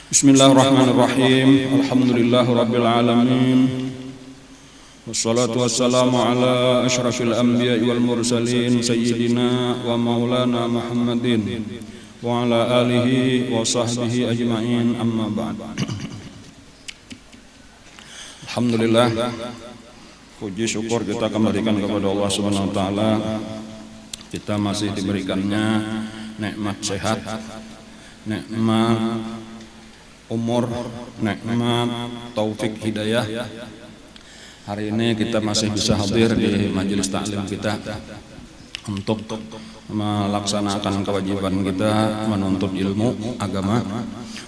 Bismillahirrahmanirrahim. Alhamdulillahirabbil alamin. Wassalatu wassalamu ala asyrafil anbiya'i wal mursalin sayyidina wa maulana Muhammadin wa ala alihi wa sahbihi ajma'in, amma ba'd. Alhamdulillah, puji syukur kita kembalikan kepada Allah Subhanahu wa taala. Kita masih diberikannya nikmat sehat, nikmat umur, nikmat taufik hidayah. Hari ini kita masih bisa hadir di majelis taklim kita untuk melaksanakan kewajiban kita menuntut ilmu agama.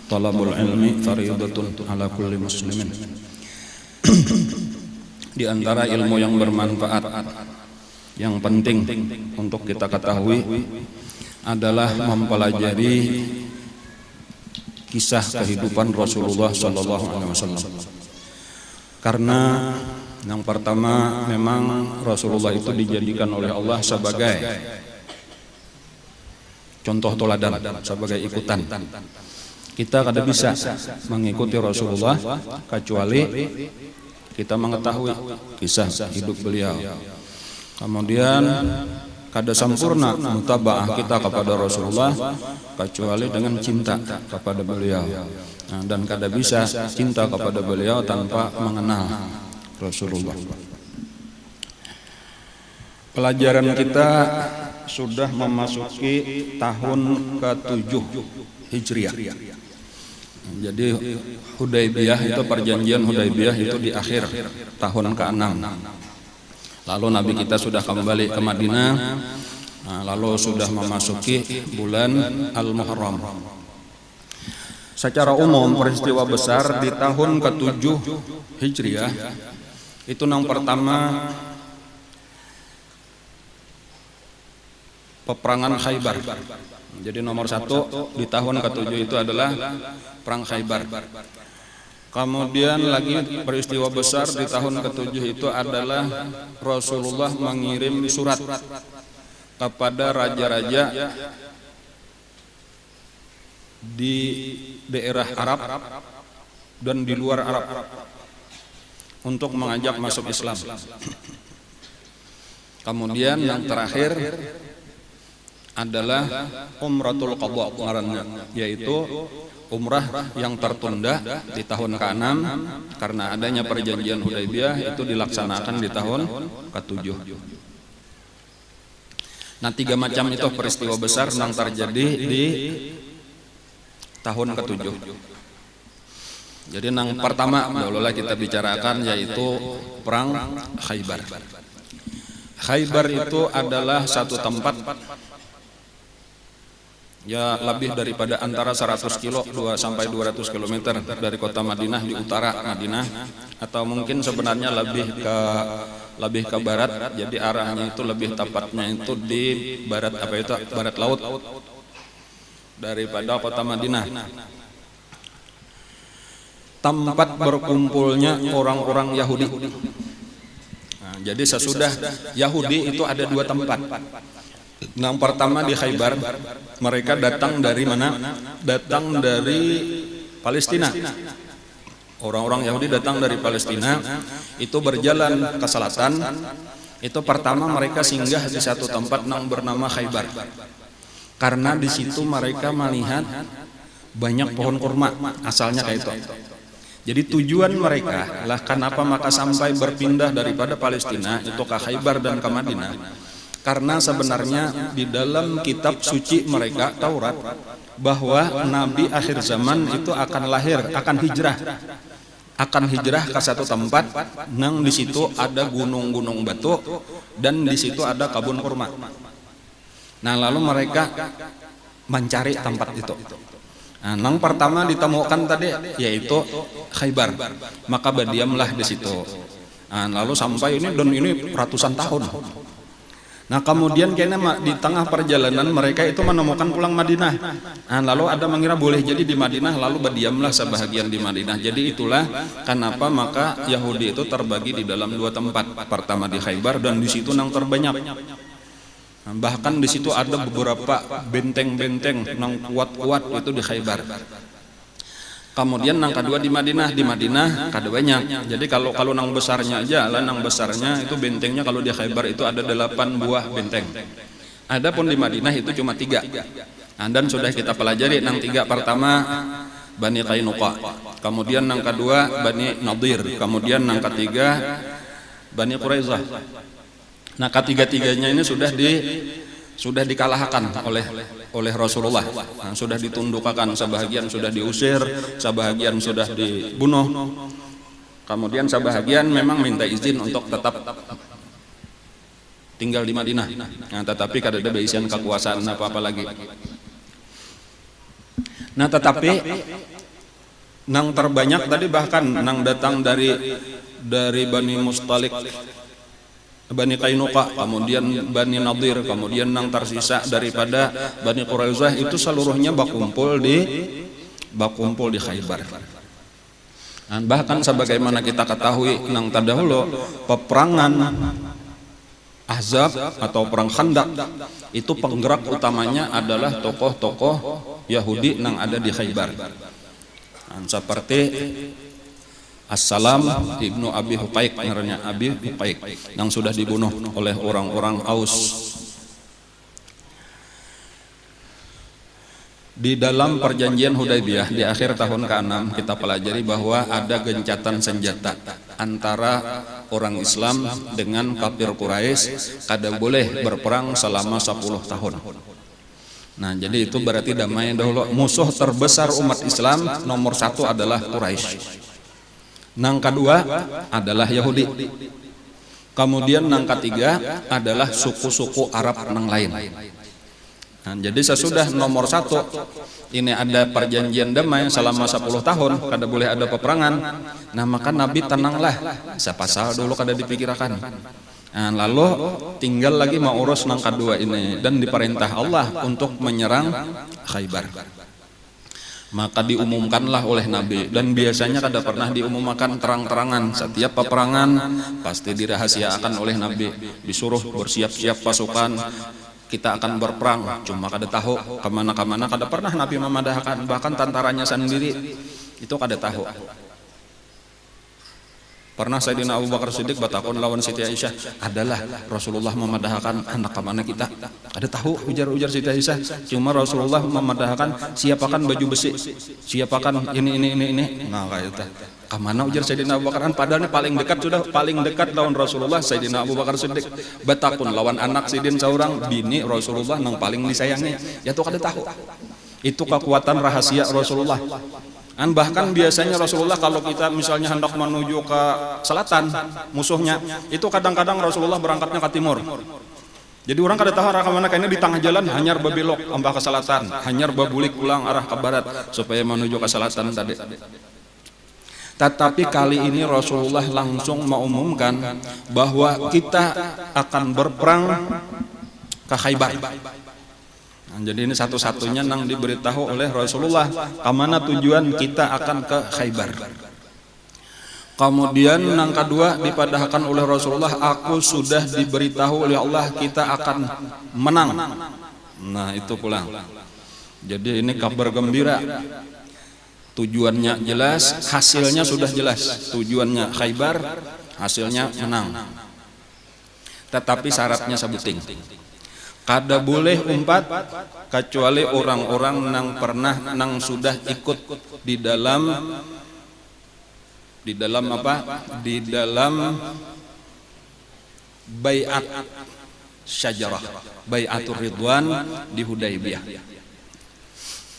Talabul ilmi fariidatun ala kulli muslimin. Di antara ilmu yang bermanfaat, yang penting untuk kita ketahui adalah mempelajari kisah kehidupan Rasulullah SAW. Karena yang pertama, memang Rasulullah itu dijadikan oleh Allah sebagai contoh teladan, sebagai ikutan. Kita kada bisa mengikuti Rasulullah kecuali kita mengetahui kisah hidup beliau. Kemudian kada sempurna mutabaah kita kepada Rasulullah kecuali dengan cinta kepada beliau. Dan kada bisa cinta kepada beliau tanpa mengenal Rasulullah. Pelajaran kita sudah memasuki tahun ke-7 Hijriah. Jadi Hudaybiyah itu, perjanjian Hudaybiyah itu di akhir tahun ke-6. Lalu Nabi kita sudah kembali ke Madinah, lalu sudah memasuki bulan Al-Muharram. Secara umum peristiwa besar di tahun ke-7 Hijriah itu yang pertama peperangan Khaybar. Jadi nomor 1 di tahun ke-7 itu adalah perang Khaybar. Kemudian lagi peristiwa besar di tahun ke-7 itu adalah Rasulullah mengirim surat kepada raja-raja di daerah Arab dan di luar Arab untuk mengajak masuk Islam. Kemudian yang terakhir adalah Umratul Qadha, yaitu umrah yang tertunda di tahun ke-6 karena adanya perjanjian Hudaybiyah, itu dilaksanakan di tahun ke-7. Nah, 3 macam itu peristiwa besar yang terjadi di tahun ke-7. Jadi yang pertama dahululah kita bicarakan, yaitu perang Khaybar. Khaybar itu adalah satu tempat ya lebih daripada antara 100 kilo 2 sampai 200 km dari kota Madinah, di utara Madinah, atau mungkin sebenarnya lebih ke barat. Jadi arahnya itu lebih tepatnya itu di barat, barat laut daripada kota Madinah. Tempat berkumpulnya orang-orang Yahudi. Nah, jadi sesudah Yahudi itu ada 2 tempat. Yang pertama di Khaybar, mereka datang dari mana? Datang dari Palestina. Orang-orang Yahudi datang dari Palestina, itu berjalan ke selatan. Itu pertama mereka singgah di satu tempat yang bernama Khaybar. Karena di situ mereka melihat banyak pohon kurma, asalnya kayak itu. Jadi tujuan mereka lah kenapa maka sampai berpindah daripada Palestina itu ke Khaybar dan ke Madinah. Karena sebenarnya di dalam kitab suci mereka, Taurat, bahwa Nabi akhir zaman itu akan lahir, akan hijrah ke satu tempat, nang di situ ada gunung-gunung batu dan di situ ada kebun kurma. Nah, lalu mereka mencari tempat itu. Nah, yang pertama ditemukan tadi yaitu Khaybar, maka berdiamlah di situ. Nah, lalu sampai ini ratusan tahun. Nah, kemudian kayaknya di tengah perjalanan mereka itu menemukan pulang Madinah. Nah, lalu ada mengira boleh jadi di Madinah, lalu berdiamlah sebahagian di Madinah. Jadi itulah kenapa maka Yahudi itu terbagi di dalam 2 tempat. Pertama di Khaybar, dan di situ yang terbanyak. Nah, bahkan di situ ada beberapa benteng-benteng yang kuat-kuat itu di Khaybar. Kemudian nang kedua di Madinah kada banyak. Jadi kalau nang besarnya aja lah, nang besarnya itu bentengnya kalau di Khaybar itu ada 8 buah benteng. Adapun di Madinah itu cuma 3. Nah, dan sudah kita pelajari nang 3 pertama Bani Qainuqa, kemudian nang kedua Bani Nadir, kemudian nang ketiga Bani Quraizah. Nah, ketiga-tiganya ini sudah dikalahkan oleh Rasulullah. Nah, sudah ditundukkan, sebahagian sudah diusir, sebahagian sudah dibunuh. Kemudian sebahagian memang minta izin untuk tetap tinggal di Madinah. Nah, tetapi kada ada beisian kekuasaan apa-apa lagi. Nah, tetapi nang terbanyak tadi bahkan nang datang dari Bani Mustalik, Bani Qainuqa, kemudian Bani Nadir, kemudian nang tersisa daripada Bani Quraizah itu seluruhnya bakumpul di Khaybar. Dan bahkan sebagaimana kita ketahui nang terdahulu peperangan Ahzab atau perang Khandaq itu penggerak utamanya adalah tokoh-tokoh Yahudi nang ada di Khaybar. Dan seperti As-Salam ibnu Abi Huqaiq, namanya Abi Huqaiq, yang sudah dibunuh oleh orang-orang Aus. Di dalam perjanjian Hudaybiyah di akhir tahun ke-6 kita pelajari bahwa ada gencatan senjata antara orang Islam dengan kafir Quraisy, kada boleh berperang selama 10 tahun. Nah, jadi itu berarti damai dahulu. Musuh terbesar umat Islam nomor 1 adalah Quraisy. Nang kedua adalah Yahudi. Kemudian nang ketiga adalah suku-suku Arab nang lain. Nah, jadi sesudah nomor 1 ini ada perjanjian damai selama 10 tahun, kada boleh ada peperangan. Nah, maka Nabi tenanglah, sepasal dulu kada dipikirkan. Nah, lalu tinggal lagi mau urus nang kedua ini, dan diperintah Allah untuk menyerang Khaybar. Maka diumumkanlah oleh Nabi, dan biasanya kada pernah diumumkan terang-terangan. Setiap peperangan pasti dirahasiakan oleh Nabi, disuruh bersiap-siap pasukan, kita akan berperang, cuma kada tahu kemana-kemana, kada pernah Nabi memadahkan, bahkan tentaranya sendiri itu kada tahu. Pernah Sayyidina Abu Bakar Siddiq batakon lawan Siti Aisyah, adalah Rasulullah memadahkan anak kemana kita, kada tahu, ujar Siti Aisyah. Cuma Rasulullah memadahkan siapakan baju besi, siapakan ini. Nah, kayak itu kemana, ujar Sayyidina Abu Bakar. Padahal paling dekat lawan Rasulullah Sayyidina Abu Bakar Siddiq. Batakun lawan anak sidin seorang bini Rasulullah nang paling disayangi, ya tuh kada tahu. Itu kekuatan rahasia Rasulullah. Dan bahkan biasanya Rasulullah kalau kita misalnya hendak menuju ke selatan musuhnya, itu kadang-kadang Rasulullah berangkatnya ke timur. Jadi orang kada tahu arah kemana, kayaknya di tengah jalan hanyar babelok ambah ke selatan, hanyar babulik pulang arah ke barat supaya menuju ke selatan tadi. Tetapi kali ini Rasulullah langsung mengumumkan bahwa kita akan berperang ke Khaybar. Nah, jadi ini satu-satunya yang diberitahu oleh Rasulullah kemana tujuan kita akan ke Khaybar. Kemudian yang kedua dipadahkan oleh Rasulullah, aku sudah diberitahu oleh Allah kita akan menang. Nah, itu pulang. Jadi ini kabar gembira. Tujuannya jelas, hasilnya sudah jelas. Tujuannya Khaybar, hasilnya menang. Tetapi syaratnya sebuting. Kada boleh umpat kecuali orang-orang nang sudah ikut di dalam baiat syajarah, baiatur ridwan di Hudaybiyah.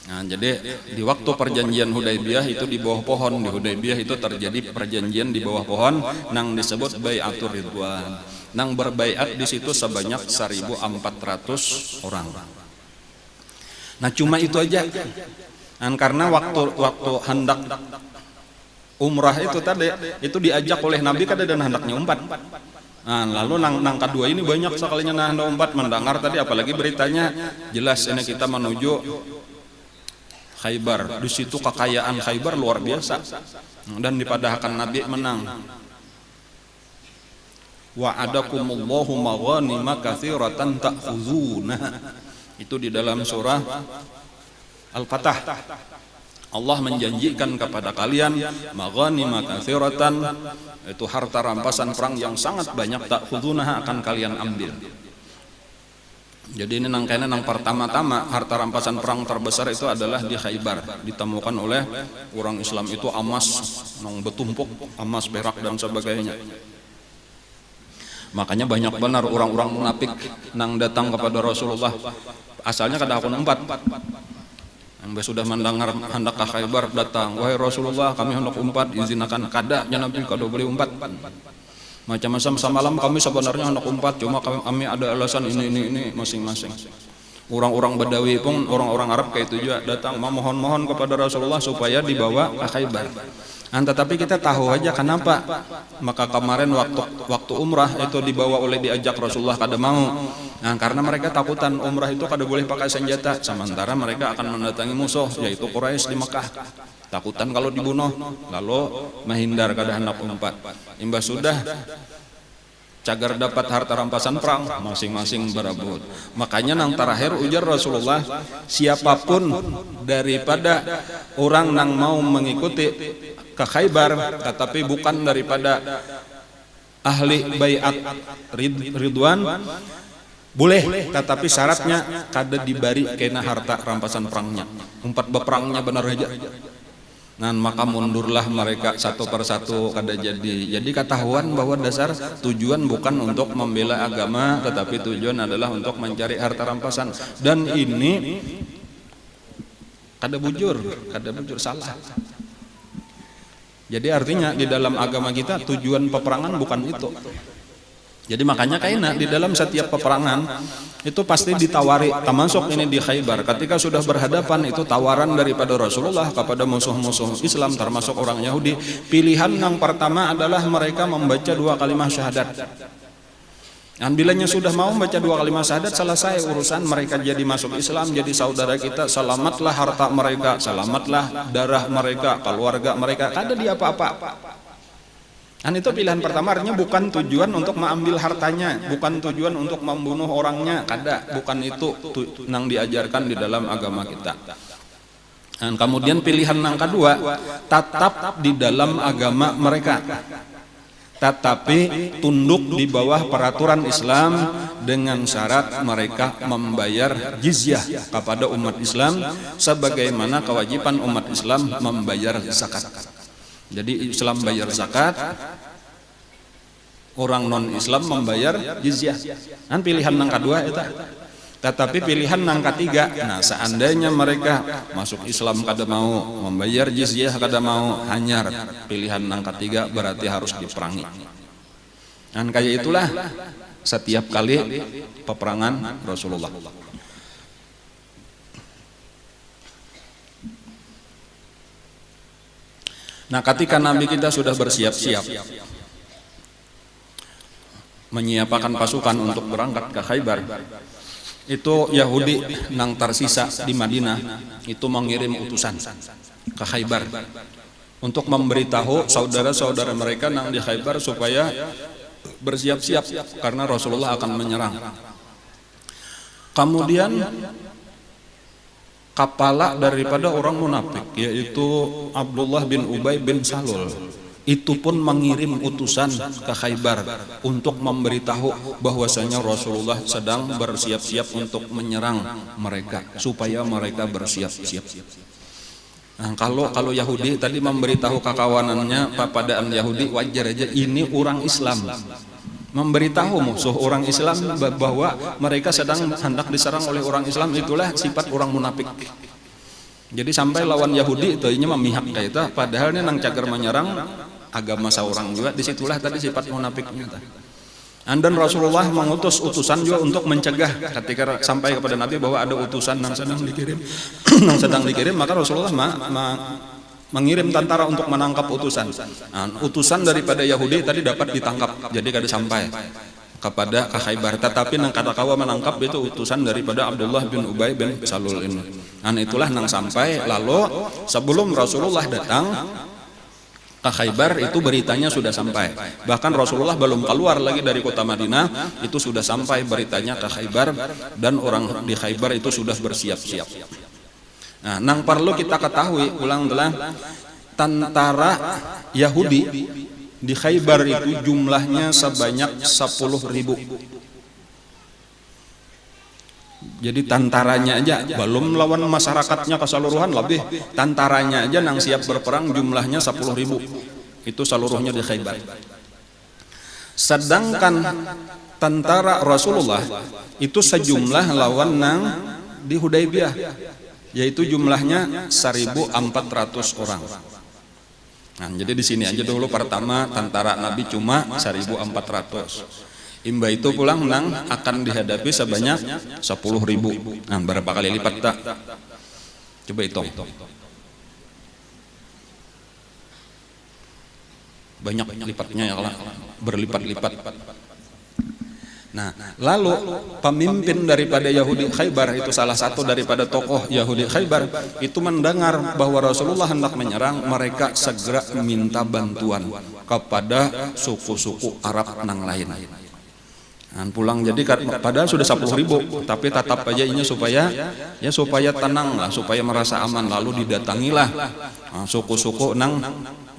Nah, jadi di waktu perjanjian Hudaybiyah itu di bawah pohon, di Hudaybiyah itu terjadi perjanjian di bawah pohon nang disebut baiatur ridwan. Nang berbaiat di situ sebanyak 1.400 orang. Nah, cuma itu aja. Dan karena waktu hendak umrah itu tadi itu diajak oleh Nabi kada dan hendaknya umpat. Nah, lalu nang kedua ini banyak sekalinya nah hendak umpat, mendengar tadi apalagi beritanya jelas ini kita menuju Khaybar. Di situ kekayaan Khaybar luar biasa. Dan dipadahkan Nabi menang. Wa'adakumullahu maghanima katsiratan ta'khuzuna. Itu di dalam surah Al-Fatah Allah menjanjikan kepada kalian maghanima katsiratan, itu harta rampasan perang yang sangat banyak, ta'khudunaha akan kalian ambil. Jadi ini nangkainya nang pertama-tama harta rampasan perang terbesar itu adalah di Khaybar, ditemukan oleh orang Islam itu emas nang betumpuk, emas, perak dan sebagainya. Makanya banyak benar orang-orang munafik nang datang kepada Rasulullah, asalnya kada akun 4. Yang sudah mendengar hendak ke Khaybar datang, wahai Rasulullah kami hendak umpat, izinakan. Kada nya Nabi, kada boleh umpat. Macam-macam semalam kami sebenarnya hendak umpat, cuma kami ada alasan ini masing-masing. Orang-orang Badawi pun, orang-orang Arab kayak itu juga datang memohon-mohon kepada Rasulullah supaya dibawa ke Khaybar. Tetapi kita tahu aja kenapa. Maka kemarin waktu umrah itu dibawa oleh diajak Rasulullah kada mau. Karena mereka takutan umrah itu kada boleh pakai senjata, sementara mereka akan mendatangi musuh yaitu Quraisy di Mekah. Takutan kalau dibunuh, lalu menghindar kada hendak umpat. Imbas sudah cagar dapat harta rampasan perang, masing-masing berebut. Makanya nang terakhir ujar Rasulullah, siapapun daripada orang nang mau mengikuti ke Khaybar tetapi bukan daripada ahli baiat ridwan, boleh, tetapi syaratnya kada dibari kena harta rampasan perangnya. Umpat beperangnya benar aja. Maka mundurlah mereka satu persatu kada jadi. Jadi ketahuan bahwa dasar tujuan bukan untuk membela agama, tetapi tujuan adalah untuk mencari harta rampasan. Dan ini kada bujur salah. Jadi artinya di dalam agama kita tujuan peperangan bukan itu. Jadi makanya kayaknya di dalam setiap peperangan itu pasti ditawari, termasuk ini di Khaybar. Ketika sudah berhadapan itu tawaran daripada Rasulullah kepada musuh-musuh Islam termasuk orang Yahudi. Pilihan yang pertama adalah mereka membaca 2 kalimat syahadat. Dan bilanya sudah mau membaca 2 kalimat syahadat, selesai urusan, mereka jadi masuk Islam, jadi saudara kita. Selamatlah harta mereka, selamatlah darah mereka, keluarga mereka, kada dia apa-apa. Dan itu pilihan pertama, artinya bukan tujuan untuk mengambil hartanya, bukan tujuan untuk membunuh orangnya, kada, bukan itu yang diajarkan di dalam agama kita. Dan kemudian pilihan yang kedua, tetap di dalam agama mereka, tetapi tunduk di bawah peraturan Islam dengan syarat mereka membayar jizyah kepada umat Islam sebagaimana kewajiban umat Islam membayar zakat. Jadi Islam bayar zakat, orang non-Islam membayar jizyah. Dan pilihan yang kedua itu. Tetapi pilihan yang ketiga, seandainya mereka masuk Islam kada mau, membayar jizyah kada mau, hanyar. Pilihan yang ketiga berarti harus diperangi. Dan kayak itulah setiap kali peperangan Rasulullah. Ketika Nabi kita sudah bersiap-siap menyiapkan pasukan untuk berangkat ke Khaybar, itu Yahudi nang tersisa di Madinah itu mengirim utusan ke Khaybar untuk memberitahu saudara-saudara mereka nang di Khaybar supaya bersiap-siap karena Rasulullah akan menyerang. Kemudian kepala daripada orang munafik yaitu Abdullah bin Ubay bin Salul itu pun mengirim utusan ke Khaybar untuk memberitahu bahwasanya Rasulullah sedang bersiap-siap untuk menyerang mereka supaya mereka bersiap-siap. Kalau Yahudi tadi memberitahu kekawanannya kepadaan Yahudi, wajar aja, ini orang Islam memberitahu musuh orang Islam bahwa mereka sedang hendak diserang oleh orang Islam, itulah sifat orang munafik. Jadi sampai lawan Yahudi itu nya memihak kayak itu, padahal nang cager menyerang agama seorang juga, disitulah tadi sifat munafiknya. Dan Rasulullah mengutus utusan juga untuk mencegah ketika sampai kepada Nabi bahwa ada utusan yang sedang dikirim, maka Rasulullah mengirim tentara untuk menangkap utusan. Utusan daripada Yahudi tadi dapat ditangkap, jadi kada sampai kepada Khaybar. Tetapi nang kada kawa menangkap itu utusan daripada Abdullah bin Ubay bin Salul ini. Itulah nang sampai. Lalu sebelum Rasulullah datang ke Khaybar itu beritanya sudah sampai. Bahkan Rasulullah belum keluar lagi dari kota Madinah itu sudah sampai beritanya ke Khaybar, dan orang di Khaybar itu sudah bersiap-siap. Nah, nang perlu kita ketahui ulang telah tentara Yahudi di Khaybar itu jumlahnya sebanyak 10.000. Jadi tentaranya aja belum lawan masyarakatnya keseluruhan, lebih tentaranya aja nang siap berperang jumlahnya 10.000. Itu seluruhnya di Khaybar. Sedangkan tentara Rasulullah itu sejumlah lawan nang di Hudaybiyah, yaitu jumlahnya 1.400 orang. Nah, jadi di sini aja dulu pertama tentara Nabi cuma 1.400. Imba itu pulang nang akan dihadapi sebanyak 10.000. Nah, berapa kali lipat tak? Coba hitung. Banyak lipatnya ya, berlipat-lipat. Nah, lalu pemimpin daripada Yahudi Khaybar itu salah satu daripada tokoh Yahudi Khaybar itu mendengar bahwa Rasulullah hendak menyerang, mereka segera minta bantuan kepada suku-suku Arab nang lain. Nah, pulang jadi padahal sudah 10.000, tapi tetap aja ini supaya tenang lah, supaya merasa aman. Lalu didatangilah suku-suku nang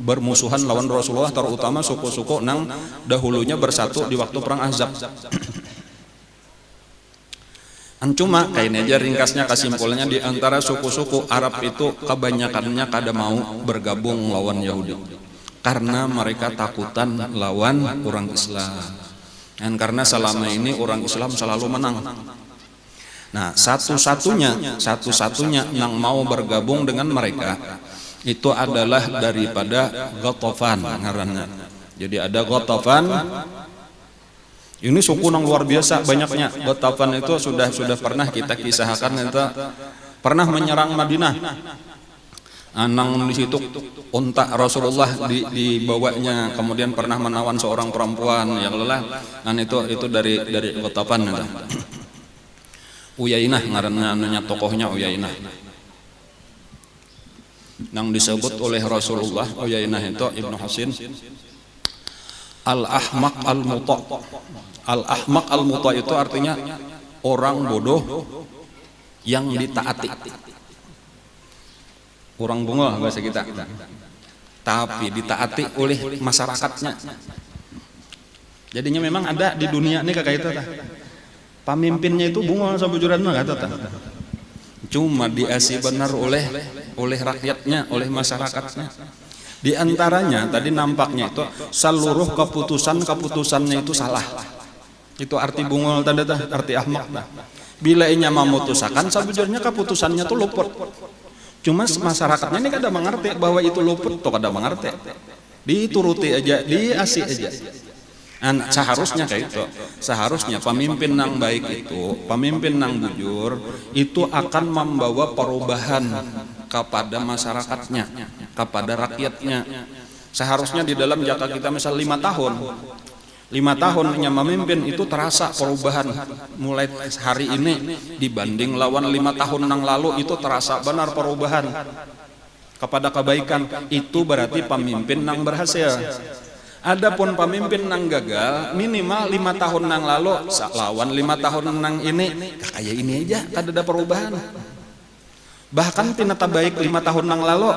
bermusuhan lawan Rasulullah, terutama suku-suku nang dahulunya bersatu di waktu perang Ahzab. Cuma kayak aja ringkasnya kesimpulannya, di antara suku-suku Arab itu kebanyakannya kada mau bergabung lawan Yahudi karena mereka takutan lawan orang Islam. Dan karena selama ini orang Islam selalu menang. Nah, satu-satunya yang mau bergabung dengan mereka itu adalah daripada Ghatafan ngaranna. Jadi ada Ghatafan. Ini suku yang luar biasa banyaknya. Ghatafan itu sudah pernah kita kisahkan, itu pernah menyerang Madinah. Anang di situ unta Rasulullah dibawanya, kemudian pernah menawan seorang perempuan yang lelah. Dan itu dari Ghatafan. Uyainah ngaranna tokohnya Uyainah. Nang disebut oleh Rasulullah Uyainah itu Ibnu Hasin Al-Ahmaq Al-Muta. Al-Ahmaq Al-Muta itu artinya orang bodoh yang ditaati. Orang bungol bahasa kita, tapi ditaati oleh masyarakatnya. Jadinya memang ada di dunia ini kayak itu, pemimpinnya itu bungol sabujuran mah kata. Cuma diasi benar oleh rakyatnya, oleh masyarakatnya. Di antaranya tadi nampaknya itu seluruh keputusannya itu salah. Itu arti bungol tadi, arti ahmak. Bila inya memutuskan sabujurnya keputusannya tuh luput. Cuma masyarakatnya ini kada mengerti bahwa itu luput, tuh kada mengerti. Dituruti aja, diasi aja. Seharusnya kayak itu. Seharusnya pemimpin nang baik itu, pemimpin nang bujur itu akan membawa perubahan kepada masyarakatnya, kepada rakyatnya. Seharusnya di dalam jangka kita misal 5 tahun. 5 tahunnya memimpin itu terasa perubahan mulai hari ini dibanding lawan 5 tahun yang lalu, itu terasa benar perubahan kepada kebaikan. Itu berarti pemimpin yang berhasil. Adapun pemimpin yang gagal minimal 5 tahun yang lalu lawan 5 tahun yang ini kayak ini aja kada ada perubahan. Bahkan tinata baik 5 tahun yang lalu.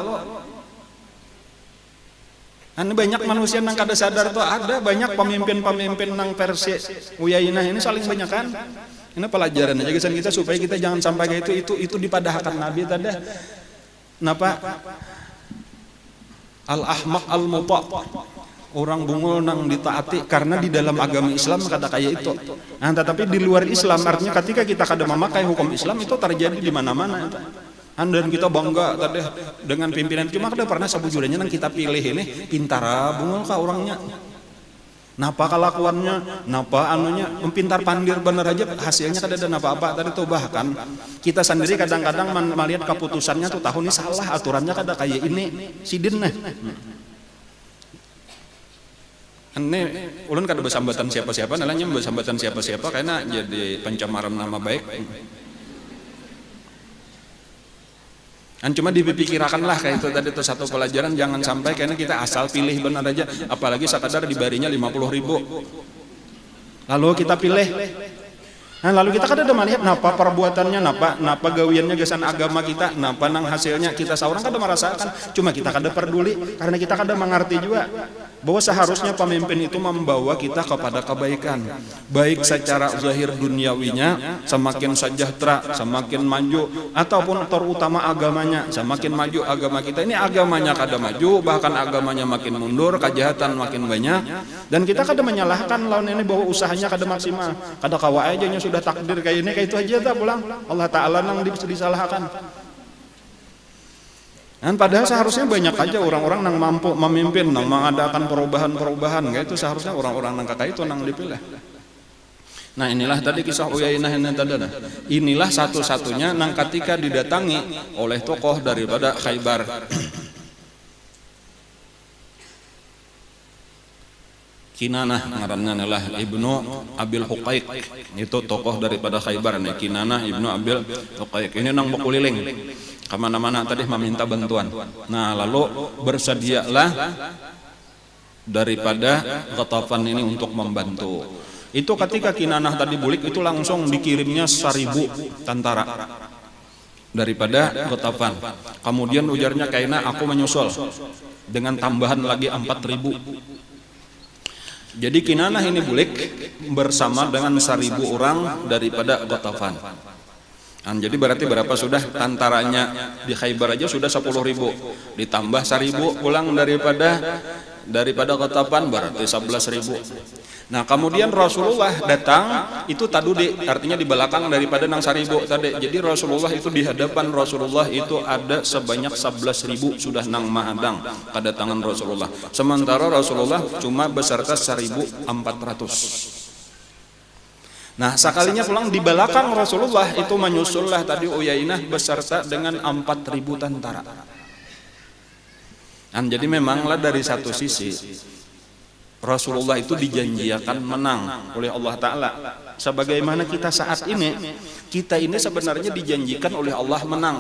Banyak manusia yang kada sadar tuh, ada banyak pemimpin nang versi Uyainah ini saling banyak kan. Ini pelajaran aja kesan kita supaya kita jangan sampai kayak itu dipadahkan Nabi tadi. Napa? Al-Ahmaq Al-Muta. Orang bungul nang ditaati, karena di dalam agama Islam kada kayak itu. Nah, tetapi di luar Islam artinya ketika kita kada memakai hukum Islam itu terjadi di mana-mana. Dan kita bangga tadi dengan pimpinan, cuma kada pernah sabujurnya nang kita pilih ini pintara bungul ka orangnya. Napa kelakuannya, napa anunya, pintar pandir bener aja hasilnya kada ada apa-apa tadi tuh. Bahkan kita sendiri kadang-kadang melihat keputusannya tuh tahun ini salah, aturannya kada kayak ini sidin nah. Ini ulun kada bersambatan siapa-siapa, nalanya bersambatan siapa-siapa karena jadi pencemaran nama baik. Cuma dipikirkanlah kayak itu tadi, itu satu pelajaran, jangan sampai karena kita asal pilih benar aja, apalagi sekadar dibarinya 50.000 lalu kita pilih Nah, lalu kita kada ada melihat napa perbuatannya, napa gawiannya gesan agama kita, napa nang hasilnya kita seorang kada merasakan, cuma kita kada peduli karena kita kada mengerti juga bahwa seharusnya pemimpin itu membawa kita kepada kebaikan, baik secara zahir duniawinya semakin sejahtera, semakin maju, ataupun terutama agamanya semakin maju. Agama kita ini agamanya kada maju, bahkan agamanya makin mundur, kejahatan makin banyak, dan kita kada menyalahkan lawan ini bahwa usahanya kada maksimal, kada kawa aja nya sudah takdir kayak ini, kayak itu aja tak pulang Allah Ta'ala nang disalahkan. Dan padahal seharusnya banyak aja orang-orang yang mampu memimpin, yang mengadakan perubahan-perubahan, kayak itu seharusnya orang-orang yang kakak itu yang dipilih. Nah, inilah tadi kisah Uyainah ini tadi. Inilah satu-satunya yang ketika didatangi oleh tokoh daripada Khaybar. Kinanah ngarannya adalah Ibnu Abil Huqaiq, itu tokoh daripada Khaybar nih. Kinanah Ibnu Abil Huqaiq ini nang berkeliling kemana-mana tadi meminta bantuan. Nah, lalu bersedialah daripada Ghatafan ini untuk membantu. Itu ketika Kinanah tadi bulik itu langsung dikirimnya 1000 tentara daripada Ghatafan. Kemudian ujarnya Kaina, aku menyusul dengan tambahan lagi 4000. Jadi Kinanah ini bulik bersama dengan 1000 orang daripada Ghatafan. Jadi berarti berapa sudah tentaranya di Khaybar aja sudah 10.000, ditambah 1000 pulang daripada Ghatafan berarti 11.000. Nah, kemudian Rasulullah datang itu tadudi, artinya di belakang daripada nang 1000 tadi. Jadi Rasulullah itu di hadapan Rasulullah itu ada sebanyak 11.000 sudah nang mahadang kedatangan Rasulullah. Sementara Rasulullah cuma beserta 1.400. Nah, sekalinya pulang di belakang Rasulullah itu menyusullah tadi Uyainah beserta dengan 4.000 tentara. Dan jadi memanglah dari satu sisi Rasulullah itu dijanjikan menang oleh Allah Ta'ala. Sebagaimana kita saat ini, kita ini sebenarnya dijanjikan oleh Allah menang.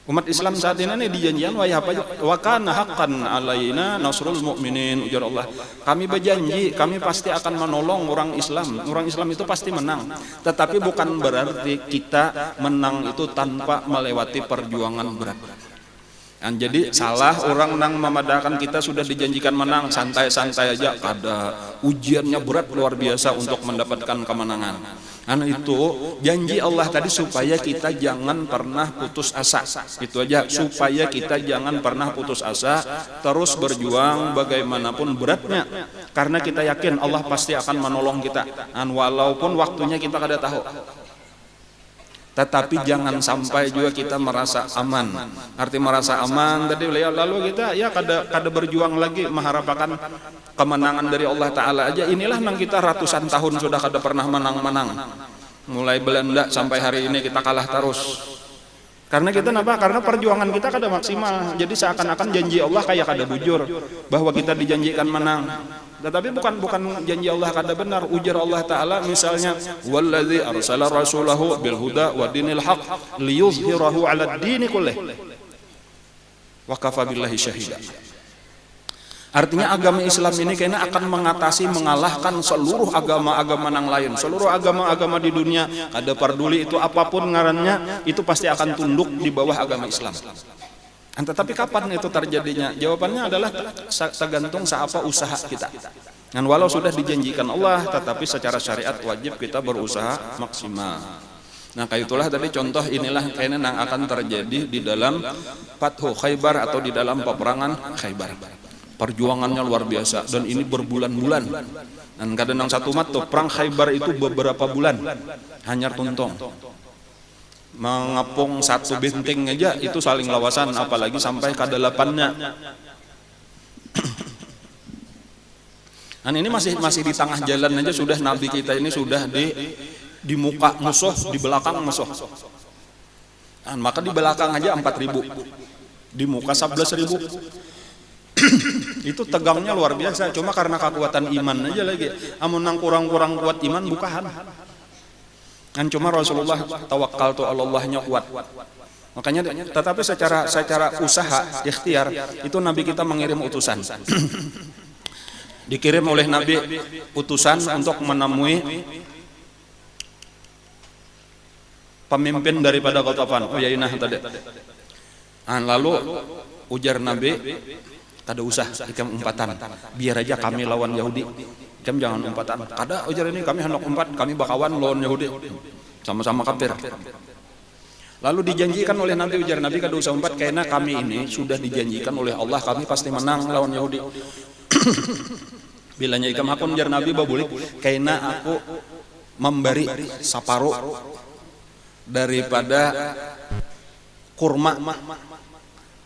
Umat Islam saat ini dijanjikan wa kana haqqan alaina nasrul mu'minin, ujar Allah. Kami berjanji, kami pasti akan menolong orang Islam. Orang Islam itu pasti menang. Tetapi bukan berarti kita menang itu tanpa melewati perjuangan berat. Dan jadi salah orang nang memadakan kita sudah dijanjikan menang, santai-santai aja, kada ujiannya berat luar biasa untuk mendapatkan kemenangan. Karena itu janji Allah tadi supaya kita jangan pernah putus asa. Itu aja, supaya kita jangan pernah putus asa, terus berjuang bagaimanapun beratnya. Karena kita yakin Allah pasti akan menolong kita. Dan walaupun waktunya kita kada tahu. Tetapi jangan sampai juga kita merasa aman. Arti merasa aman tadi lalu kita ya kada berjuang lagi mengharapkan kemenangan dari Allah Ta'ala aja. Inilah nang kita ratusan tahun sudah kada pernah menang-menang. Mulai Belanda sampai hari ini kita kalah terus. Karena kita kenapa? Karena perjuangan kita kada maksimal. Jadi seakan-akan janji Allah kayak kada bujur bahwa kita dijanjikan menang. Tetapi bukan janji Allah kada benar. Ujar Allah Ta'ala misalnya wallazi arsala rasulahu bil huda wa dinil haq liyuzhirahu 'ala ad-dini kullih wa kafa billahi syahida. Artinya agama Islam ini kayaknya akan mengalahkan seluruh agama-agama yang lain. Seluruh agama-agama di dunia kada peduli itu apapun ngarannya itu pasti akan tunduk di bawah agama Islam. Tetapi kapan itu terjadinya? Jawabannya adalah tergantung siapa usaha kita. Dan walau sudah dijanjikan Allah, tetapi secara syariat wajib kita berusaha maksimal. Nah, kayak itulah tadi contoh inilah kayaknya yang akan terjadi di dalam Fathu Khaybar atau di dalam peperangan Khaybar. Perjuangannya luar biasa dan ini berbulan-bulan. Dan kadang satu mat tuh perang Khaybar itu beberapa bulan hanya tuntung. Mengepung satu benteng aja itu saling lawasan, apalagi sampai ke delapannya. Dan ini masih di tengah jalan aja sudah Nabi kita ini sudah di muka musuh, di belakang musuh. Dan maka di belakang aja 4.000, di muka 11.000. Itu tegangnya luar biasa. Cuma karena kekuatan iman aja lagi. Amun nang kurang-kurang kuat iman bukan. Kan cuma Rasulullah tawakal tuh Allahnya kuat. Makanya tetapi secara usaha ikhtiar itu Nabi kita mengirim utusan. Dikirim oleh Nabi utusan untuk menemui pemimpin daripada Ghatafan. Oh ya inah tadi. Lalu ujar Nabi, kada usah ikam umpatan, biar aja kami lawan Yahudi. Ikam jangan umpatan. Kada ujar ini kami hendak umpat, kami bakawan lawan Yahudi. Sama-sama kafir. Lalu dijanjikan oleh Nabi, ujar Nabi kada usah umpat karena kami ini sudah dijanjikan oleh Allah kami pasti menang lawan Yahudi. Bilanya ikam hakun ujar Nabi babulik karena aku memberi saparo daripada kurma,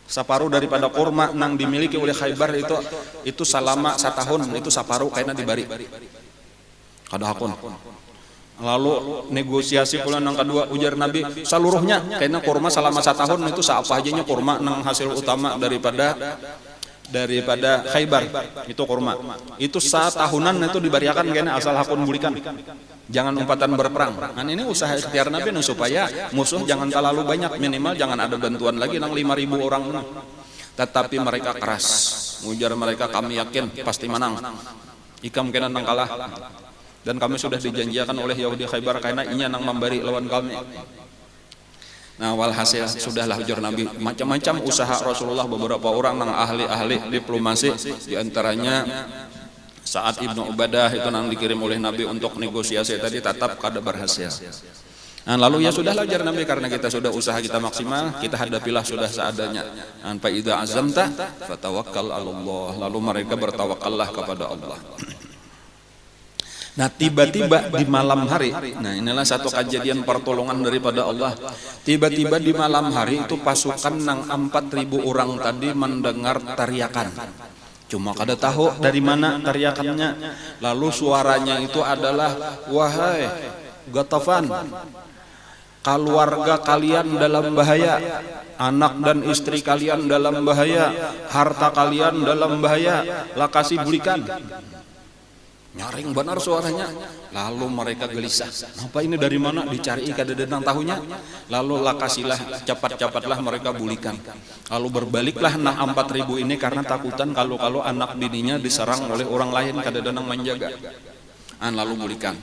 saparuh daripada kurma nang dimiliki oleh Khaybar itu selama 1 tahun itu saparuh kayaknya dibari kada hakun. Lalu negosiasi pula nang kedua ujar Nabi seluruhnya kayaknya kurma selama 1 tahun itu seapa ajanya kurma nang hasil utama daripada Khaybar itu kurma itu 1 tahunan itu dibariakan kayaknya asal hakun bulikan, jangan umpatan berperang. Nah ini usaha ikhtiar Nabi supaya musuh jangan terlalu banyak, minimal jangan ada bantuan lagi nang 5.000 orang. Tetapi mereka keras, ujar mereka kami yakin pasti menang, ikam kena nang kalah, dan kami sudah dijanjikan oleh Yahudi Khaybar karena inya nang memberi lawan kami. Nah walhasil sudahlah ujar Nabi macam-macam usaha Rasulullah, beberapa orang nang ahli-ahli diplomasi diantaranya Sa'ad ibnu Ubadah itu nang dikirim oleh Nabi untuk negosiasi tadi tetap kada berhasil. Nah, lalu ya sudahlah ujar Nabi karena kita sudah usaha kita maksimal, kita hadapilah sudah seadanya. Fa idza azamta fatawakkal 'alallah. Lalu mereka bertawakallah kepada Allah. Nah tiba-tiba di malam hari, nah inilah satu kejadian pertolongan daripada Allah. Tiba-tiba di malam hari itu pasukan nang 4.000 orang tadi mendengar teriakan. Cuma kada tahu dari mana teriakannya. Lalu suaranya itu adalah, wahai Ghatafan, keluarga kalian dalam bahaya, anak dan istri kalian dalam bahaya, harta kalian dalam bahaya, lakasi bulikan. Nyaring benar suaranya. Lalu mereka gelisah, apa ini dari mana, dicari kada denang tahunya. Lalu lakasilah cepat-cepatlah mereka bulikan. Lalu berbaliklah nang 4.000 ini karena takutan kalau anak bininya diserang oleh orang lain kada denang menjaga. Lalu bulikan.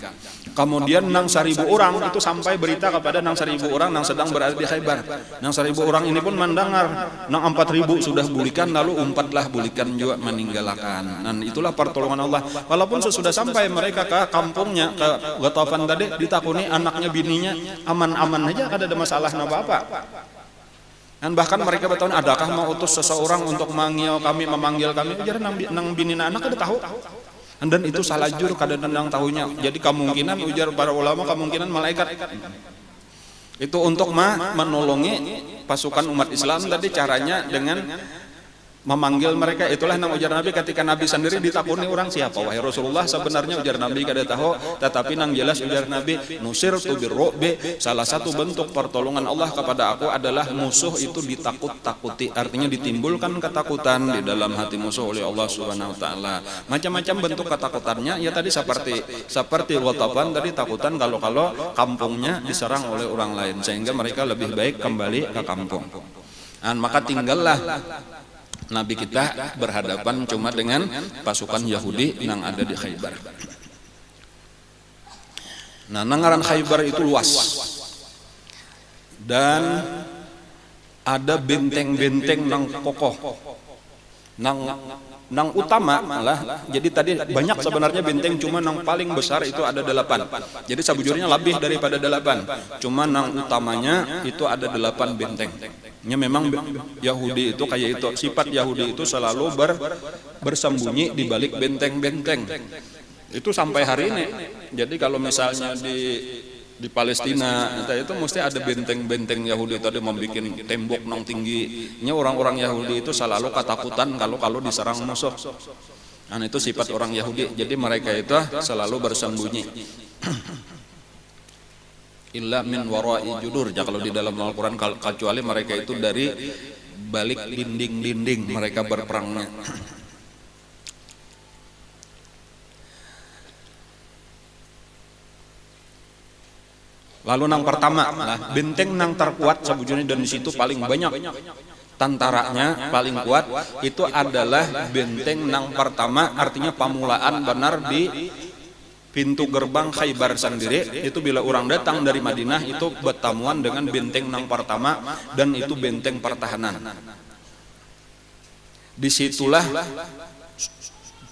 Kemudian nang 1.000 orang itu sampai berita kepada nang 1.000 orang nang sedang berada di Khaybar. Nang 1.000 orang ini pun mendengar nang 4.000 sudah bulikan, lalu umpatlah bulikan juga meninggalkan. Dan itulah pertolongan Allah. Walaupun sesudah sampai mereka ke kampungnya, ke Ghatafan tadi, ditakuni anaknya bininya aman-aman aja, kada ada masalah apa-apa. Dan bahkan mereka bertanya, adakah mau utus seseorang untuk memanggil kami? Ujar nang binina anak kada tahu. Dan itu salah jur kada nang tahunya. Jadi kemungkinan ujar para ulama kemungkinan malaikat itu untuk menolongi pasukan umat Islam tadi, caranya dengan memanggil mereka. Itulah nang ujar Nabi ketika Nabi sendiri ditakuni orang, siapa wahai Rasulullah, sebenarnya ujar Nabi kada tahu, tetapi nang jelas ujar Nabi nusirtu birru'bi, salah satu bentuk pertolongan Allah kepada aku adalah musuh itu ditakut-takuti, artinya ditimbulkan ketakutan di dalam hati musuh oleh Allah Subhanahu wa taala. Macam-macam bentuk ketakutannya ya tadi seperti Ghatafan tadi, takutan kalau kampungnya diserang oleh orang lain sehingga mereka lebih baik kembali ke kampung. Dan maka tinggallah Nabi kita berhadapan cuma dengan pasukan Yahudi yang ada di Khaybar. Nah, nangaran Khaybar itu luas dan ada benteng-benteng nang kokoh, nang utama malah. Jadi tadi banyak sebenarnya benteng, cuma nang paling besar itu ada 8. Jadi sebujurnya lebih daripada 8. Cuma nang utamanya itu ada 8 benteng. Ya memang Yahudi itu kayak itu, sifat Yahudi itu selalu bersembunyi di balik benteng-benteng. Itu sampai hari ini. Jadi kalau misalnya di Palestina itu mesti ada benteng-benteng Yahudi tadi membuat tembok nang tingginya. Orang-orang Yahudi itu selalu ketakutan kalau diserang musuh. Nah itu sifat orang Yahudi. Jadi mereka itu selalu bersembunyi. Illa min wara'i judur. Kalau di dalam Al-Quran, kecuali mereka itu dari balik dinding-dinding mereka berperangnya. Lalu nang pertama lah benteng nang terkuat sebujurnya, dan di situ paling banyak tentaranya, paling kuat itu adalah benteng nang pertama, artinya pamulaan benar di pintu gerbang Khaybar sendiri itu bila orang datang dari Madinah itu bertamuan dengan benteng yang pertama, dan itu benteng pertahanan. Disitulah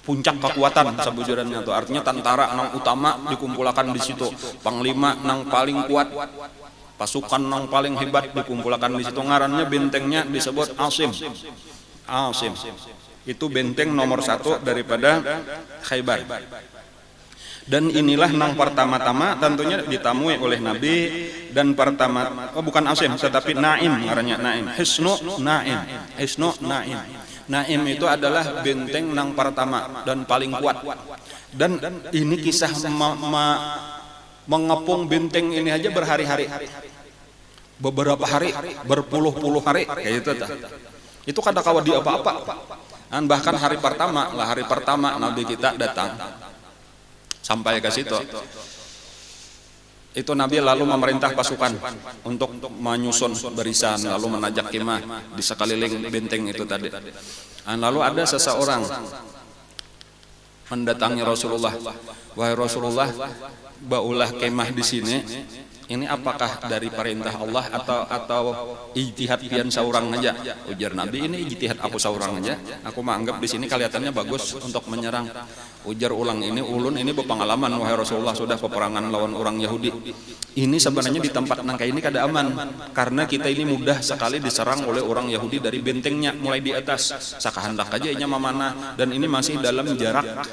puncak kekuatan sebujurannya tuh, artinya tentara nang utama dikumpulkan di situ, panglima nang paling kuat, pasukan nang paling hebat dikumpulkan di situ. Ngarannya bentengnya disebut Asim. Asim itu benteng nomor 1 daripada Khaybar. Dan inilah nang pertama-tama tentunya ditamui oleh Nabi, dan pertama bukan Asim tetapi Naim, ngarannya Naim, Hisnu Naim. Hisnu Naim. Naim itu adalah benteng nang pertama dan paling kuat. Dan ini kisah mengepung benteng ini aja berhari-hari, beberapa hari, berpuluh-puluh hari kayak itu. Itu kada kawa di apa-apa. Dan bahkan hari pertama Nabi kita datang sampai ke situ, itu Nabi lalu memerintah pasukan untuk menyusun barisan, lalu menajak kemah di sekeliling benteng itu tadi. Dan lalu ada seseorang mendatangi Rasulullah, wahai Rasulullah, baulah kemah di sini. Ini apakah dari perintah Allah atau ijtihad pian saurang aja? Ujar Nabi, ini ijtihad aku saurang aja. Aku menganggap di sini kelihatannya bagus untuk menyerang. Ujar ulang, ini ulun ini berpengalaman wahai Rasulullah, sudah peperangan lawan orang Yahudi. Ini sebenarnya di tempat nangka ini kada aman, karena kita ini mudah sekali diserang oleh orang Yahudi dari bentengnya mulai di atas. Sakahandak aja inya memanah, dan ini masih dalam jarak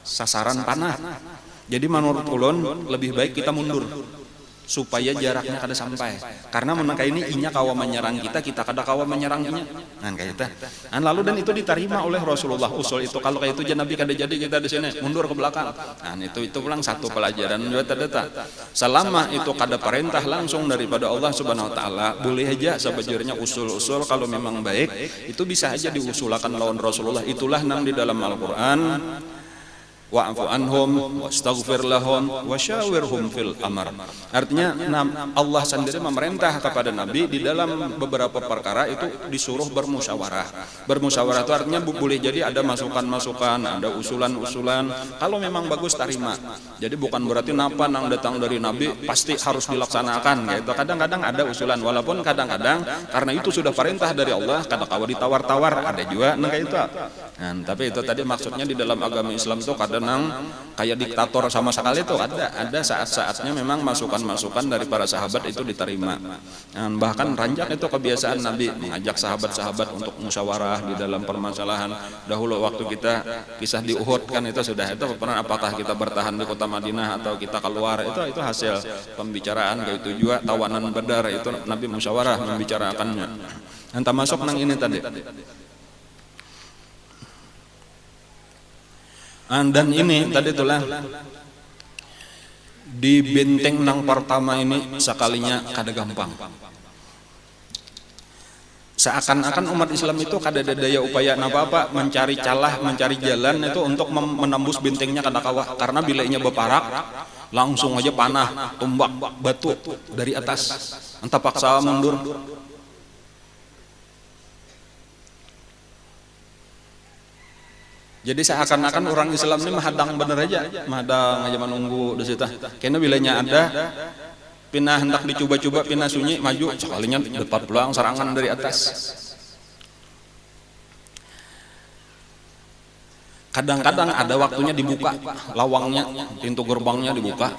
sasaran panah. Jadi menurut ulun lebih baik kita mundur supaya jaraknya kada sampai, karena menangka ini inya kawa menyerang kita kada kawa menyerang inya. Nah kayak itu. Lalu dan itu diterima oleh Rasulullah usul itu. Kalau kayak itu aja Nabi kada jadi kita di sini mundur ke belakang. Nah itu pulang satu pelajaran data. Selama itu kada perintah langsung daripada Allah Subhanahu wa taala, boleh aja sebajurnya usul-usul kalau memang baik itu bisa aja diusulkan lawan Rasulullah. Itulah nang di dalam Al-Qur'an, wa'fu anhum wastaghfir lahum wasyawirhum fil amr. Artinya Allah sendiri memerintah kepada Nabi di dalam beberapa perkara itu disuruh bermusyawarah. Bermusyawarah itu artinya boleh jadi ada masukan-masukan, ada usulan-usulan. Kalau memang bagus terima. Jadi bukan berarti napa nang datang dari Nabi pasti harus dilaksanakan gitu. Kadang-kadang ada usulan, walaupun kadang-kadang karena itu sudah perintah dari Allah, kadang-kadang ditawar-tawar, ada juga nang kayak itu. Nah, tapi itu tadi maksudnya di dalam agama Islam itu kadang kayak diktator sama sekali itu ada saat-saatnya memang masukan-masukan dari para sahabat itu diterima. Dan bahkan ranjak itu kebiasaan Nabi mengajak sahabat-sahabat untuk musyawarah di dalam permasalahan. Dahulu waktu kita kisah di Uhud kan itu sudah itu pernah, apakah kita bertahan di kota Madinah atau kita keluar, itu hasil pembicaraan. Kayak itu juga tawanan Badar itu Nabi musyawarah membicarakannya. Dan termasuk nang ini tadi. Dan ini tadi itulah di benteng nang pertama ini sekalinya kada gampang. Seakan-akan umat Islam itu kada ada daya upaya apa-apa mencari celah, mencari jalan itu untuk menembus bentengnya kada kawa, karena bilainya beparak langsung aja panah, tumbak, batu dari atas. Entah paksa mundur. Jadi seakan-akan orang Islam ini menghadang bener aja, menghadang aja menunggu di situ. Karena bilanya ada, pindah hendak dicoba-coba, pindah sunyi, maju, sekalinya dapat peluang serangan dari atas. Kadang-kadang ada waktunya dibuka lawangnya, pintu gerbangnya dibuka,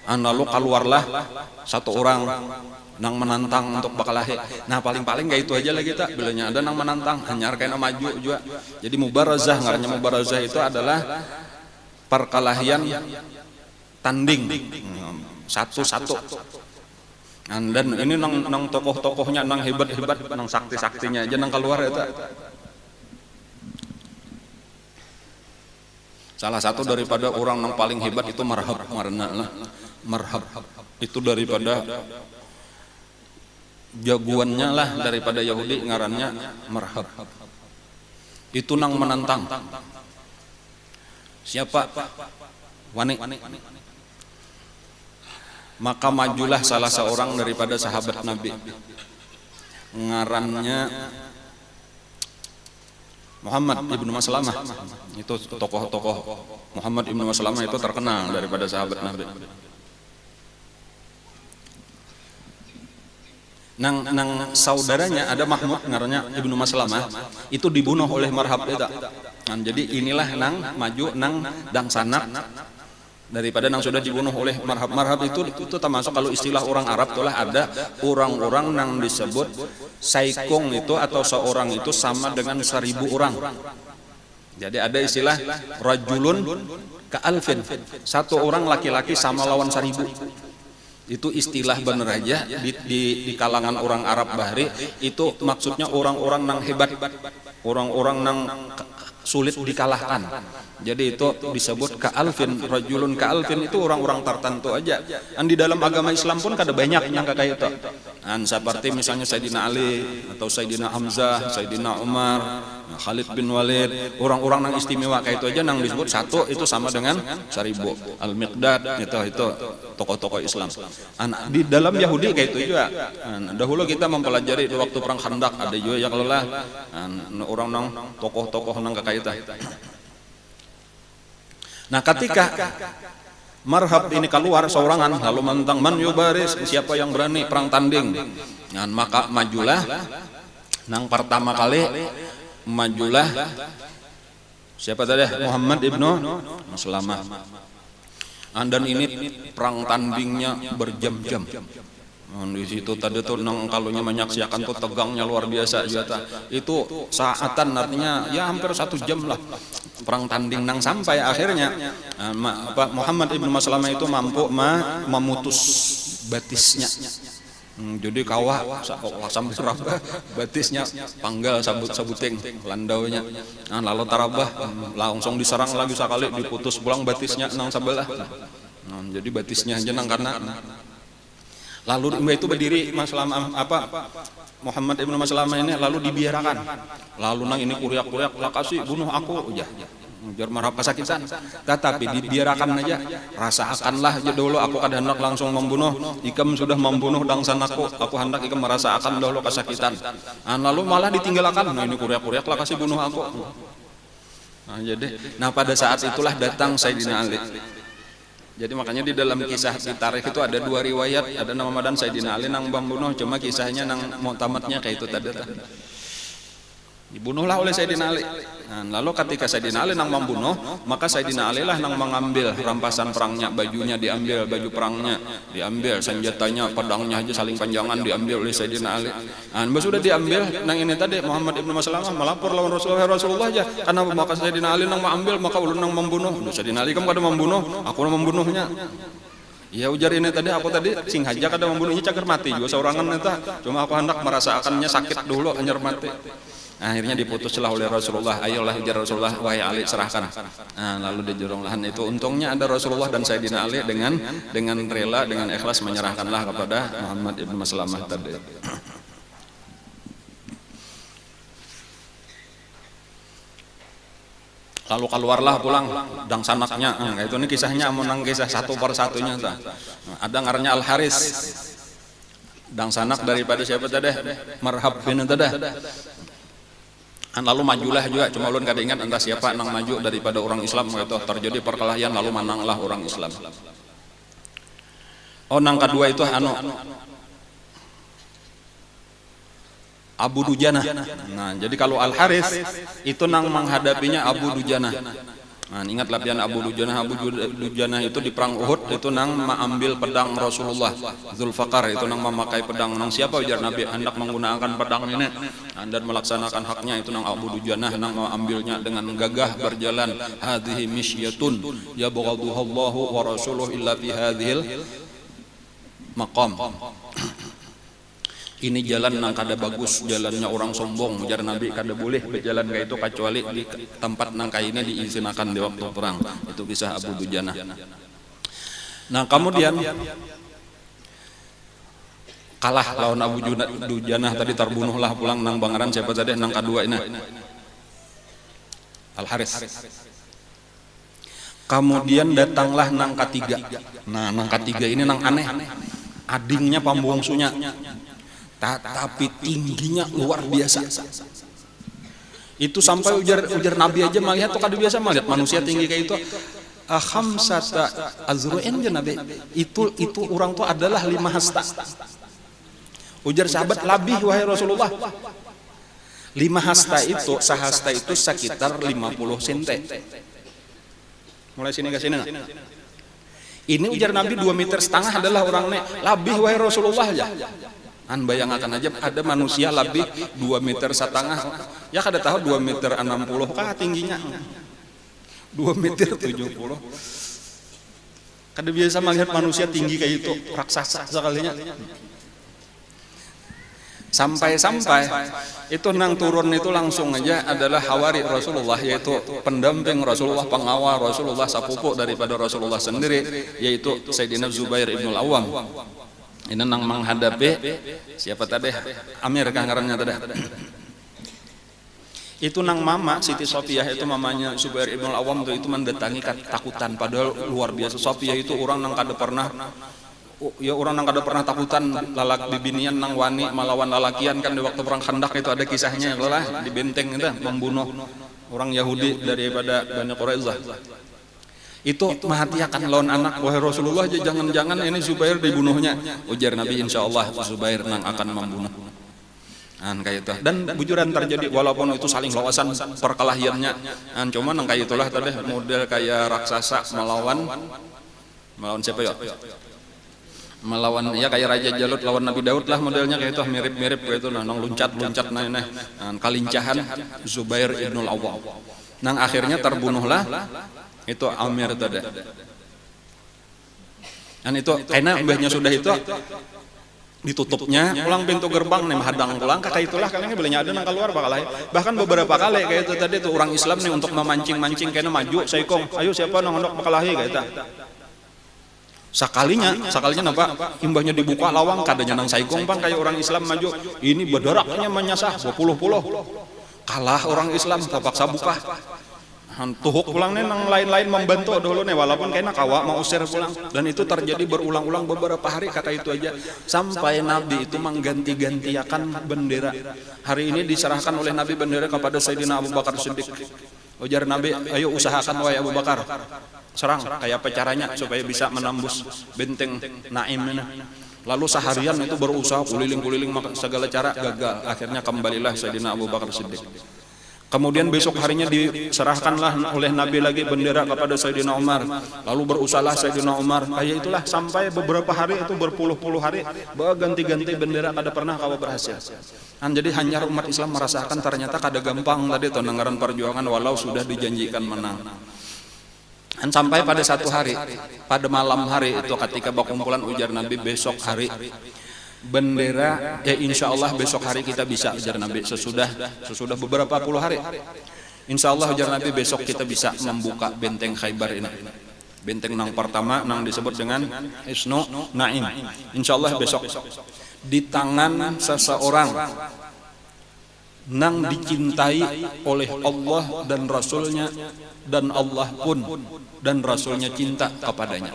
lalu keluarlah satu orang nang menantang untuk bakalahe. Nah paling-paling gak itu aja lah kita, bilanya ada nang menantang hanyar kena maju juga. Jadi mubarazah, ngarannya mubarazah itu adalah perkelahian tanding satu-satu. Dan ini nang tokoh-tokohnya, nang hebat-hebat, nang sakti-saktinya aja nang keluar itu. Salah satu daripada orang yang paling hebat itu Marhab, Marhab itu daripada jagoannya lah daripada Yahudi, ngarannya Marhab. Itu nang menantang. Siapa? Wani. Maka majulah salah seorang daripada sahabat Nabi, ngarannya Muhammad ibnu Maslamah. Itu tokoh-tokoh Muhammad ibnu Maslamah itu terkenal daripada sahabat Nabi. Nang saudaranya ada Mahmud ngarannya Ibnu Maslamah itu dibunuh oleh Marhab eta. Nah, jadi inilah nang maju nang dang sanak daripada nang sudah dibunuh oleh Marhab. Marhab itu termasuk kalau istilah orang Arab itulah ada orang-orang nang disebut saikong itu atau seorang itu sama dengan 1000 orang. Jadi ada istilah rajulun ka alfin, satu orang laki-laki sama lawan 1000. Itu istilah bener aja di kalangan orang Arab Bahri, itu maksudnya orang-orang nang hebat, orang-orang nang sulit dikalahkan. Jadi itu disebut ka'alfin, rajulun ka'alfin itu orang-orang tertentu aja. Dan di dalam agama Islam pun kada banyak yang kayak itu. Dan seperti misalnya Sayyidina Ali atau Sayyidina Hamzah, Sayyidina Umar, Khalid bin Walid, orang-orang yang istimewa kayak itu aja yang disebut satu itu sama dengan 1000. Al-Miqdad itu tokoh-tokoh Islam. Di dalam Yahudi kayak itu juga. Dahulu kita mempelajari di waktu perang Khandak ada juga yang lelah orang nang tokoh-tokoh nang kayak itu. Nah, ketika Marhab ini keluar seorangan lalu mentang man yubaris, siapa yang berani perang tanding. Nah, maka majulah nang pertama kali majulah siapa tadi? Muhammad ibnu Maslamah. Dan ini perang tandingnya berjam-jam. Di situ tadi tuh nang kalunya menyaksikan tuh tegangnya luar biasa juga. Itu saatan artinya ya hampir 1 jam lah perang tanding nang sampai akhirnya Muhammad ibnu Maslamah itu mampu memutus batisnya. Jadi kawah sampai rabah batisnya panggal sabuting landaunya. Nah, lalu tarabah langsung diserang lagi sekali diputus pulang batisnya nang sebelah. Nah, jadi batisnya aja nang karena lalu itu berdiri Muhammad ibnu Maslamah ini lalu dibiarkan. Lalu nang ini kuriak-kuriak lah kasih bunuh aku aja. Biar Marhab kesakitan. Tetapi dibiarkan aja. Rasakanlah aja dulu aku kada hendak langsung membunuh. Ikam sudah membunuh dangsanaku. Aku hendak ikam merasakan dulu kesakitan. Nah, lalu malah ditinggalkan. Nah, ini kuriak-kuriak lah kasih bunuh aku. Nah, pada saat itulah datang Sayyidina Ali. Jadi makanya di dalam kisah di tarikh itu ada 2 riwayat, ada nama madan Sayyidina Ali nang membunuh, cuma kisahnya nang mu'tamadnya kayak itu tadi. Dibunuhlah oleh Sayyidina Ali. Nah, lalu ketika Sayyidina Ali nang membunuh, maka Sayyidina Ali lah nang mengambil rampasan perangnya, bajunya diambil, baju perangnya diambil, senjatanya, pedangnya aja saling panjangan diambil oleh Sayyidina Ali. Nah, sudah diambil, nang ini tadi Muhammad ibnu Maslamah melapor lawan Rasulullah aja, karena maka Sayyidina Ali nang mengambil, maka ulun nang membunuh. Sayyidina Ali kamu kada membunuh, aku nang membunuhnya. Ya ujar ini tadi aku tadi sing haja kada membunuhnya cager mati juga seorangan eta. Cuma aku hendak merasakannya sakit dulu anjir mati. Akhirnya diputuslah oleh Rasulullah, ayolah ujar Rasulullah, wahai Ali serahkan. Nah, lalu dijoronglah itu. Untungnya ada Rasulullah dan Sayyidina Ali dengan rela, dengan ikhlas menyerahkanlah kepada Muhammad ibnu Maslamah tadi. Lalu keluarlah pulang dang sanaknya. Nah, itu ini kisahnya menang kisah satu persatunya. Nah, ada ngarannya Al Haris. Dang sanak daripada siapa tadi? Marhab bin tadi. Lalu majulah juga, cuma ulun kada ingat entah siapa nang maju daripada orang Islam gitu. Terjadi perkelahian lalu menanglah orang Islam. Oh, nang kedua itu Abu Dujanah. Nah, jadi kalau Al Haris itu nang menghadapinya Abu Dujanah. Nah, ingat lapian Abu Dujanah. Abu Dujanah itu di perang Uhud itu nang mengambil pedang Rasulullah. Zulfaqar itu nang memakai pedang. Nang siapa ujar Nabi hendak menggunakan pedang ini dan melaksanakan haknya itu nang Abu Dujanah nang mengambilnya dengan gagah berjalan. Hadhihi misyatun yabghaduhallahu wa rasuluhu illa fi hadhil maqam. Ini jalan nang kada bagus, jalannya orang sombong. Ujar Nabi kada boleh berjalan kayak itu kecuali di tempat nang kayak ini diizinakan di waktu perang. Itu kisah Abu Dujanah. Nah, kemudian kalah lawan Abu Dujanah tadi, terbunuhlah pulang nang bangaran siapa tadi nang kedua ini Al Haris. Kemudian datanglah nang ketiga. Nah, nang ketiga ini nang aneh. Adingnya pambungsunya. Tapi tingginya luar biasa. Itu sampai ujar Nabi aja melihat tuh kada biasa melihat manusia tinggi kayak itu. Khamsata azru'in ya Nabi. Itu orang tuh adalah 5 hasta. Ujar sahabat, labih wahai Rasulullah. 5 hasta itu, sahasta itu sekitar 50 sente. Mulai sini ke sini. Ini ujar Nabi 2,5 meter adalah orangnya labih wahai Rasulullah ya. An bayangkan aja ada manusia lebih 2,5 meter. Ya kada tahu 2,60 meter kah tingginya. 2,70 meter. Kada biasa melihat manusia tinggi kayak itu, raksasa sekalinya. Sampai itu nang turun itu langsung aja adalah hawari Rasulullah, yaitu pendamping Rasulullah, pengawal Rasulullah, sepupu daripada Rasulullah sendiri, yaitu Sayyidina Zubair ibn al-Awwam. Ini nang menghadapi siapa tadi? Amir kah ngarannya tadi? Itu nang mama Siti Sofiyah, itu mamanya Zubair ibn al-Awwam itu mendatangi ketakutan, padahal luar biasa. Sofiyah itu orang nang kada pernah takutan lalak bibinian nang wani melawan lalakian kan di waktu perang Khandaq itu ada kisahnya lah di benteng itu membunuh orang Yahudi daripada Bani Quraisyah. Itu mahatiakan lawan anak wahai Rasulullah, jangan-jangan ini Zubair dibunuhnya. Ujar Nabi, insyaallah Zubair nang akan membunuh. Kayak itu. Dan bujuran terjadi walaupun itu saling lawasan perkelahiannya. Cuma nang kayak itulah tadi model kayak raksasa melawan siapa ya? Melawan ya kayak Raja Jalut lawan Nabi Daud lah modelnya kayak itu, mirip-mirip kayak itu. Nang loncat nah kalincahan Zubair ibn al-Awwam. Nang akhirnya terbunuhlah itu Amir tadi. Dan itu karena mbahnya sudah itu ditutupnya pulang pintu gerbang nih menghadang pulang kakak itulah kalian bolehnya ada nang keluar bakal bahkan beberapa kali kayak itu tadi tuh orang Islam nih untuk memancing kayaknya maju saikong ayo siapa nang ndok bakal kayak itu sakalinya napa imbahnya dibuka lawang kadanya nang saikong pan kayak orang Islam maju ini berderaknya menyasah berpuluh-puluh kalah orang Islam terpaksa buka tuhuk pulang nih nang lain-lain membantu dulu nih walaupun kayaknya kawa mau usir pulang. Dan itu terjadi berulang-ulang beberapa hari kata itu aja sampai Nabi itu mengganti-gantiakan bendera. Hari ini diserahkan oleh Nabi bendera kepada Sayyidina Abu Bakar Siddiq. Ujar Nabi, ayo usahakan wahai Abu Bakar, serang kayak apa caranya supaya bisa menembus benteng Naim ini. Lalu seharian itu berusaha keliling-keliling segala cara gagal. Akhirnya kembalilah Sayyidina Abu Bakar Siddiq. Kemudian besok harinya diserahkanlah oleh Nabi lagi bendera kepada Sayyidina Umar. Lalu berusahalah Sayyidina Umar. Kayak itulah sampai beberapa hari itu berpuluh-puluh hari berganti-ganti bendera kada pernah kawa berhasil. Jadi hanya umat Islam merasakan ternyata kada gampang tadi tonanggaran perjuangan walau sudah dijanjikan menang. Dan sampai pada satu hari, pada malam hari itu ketika berkumpulan ujar Nabi besok hari bendera ya insya Allah besok hari kita bisa ujar Nabi sesudah beberapa puluh hari insya Allah ujar Nabi besok kita bisa membuka benteng Khaybar ini, benteng nang pertama nang disebut dengan Isnu Naim. Insya Allah besok di tangan seseorang nang dicintai oleh Allah dan Rasulnya, dan Allah pun dan Rasulnya cinta kepadanya.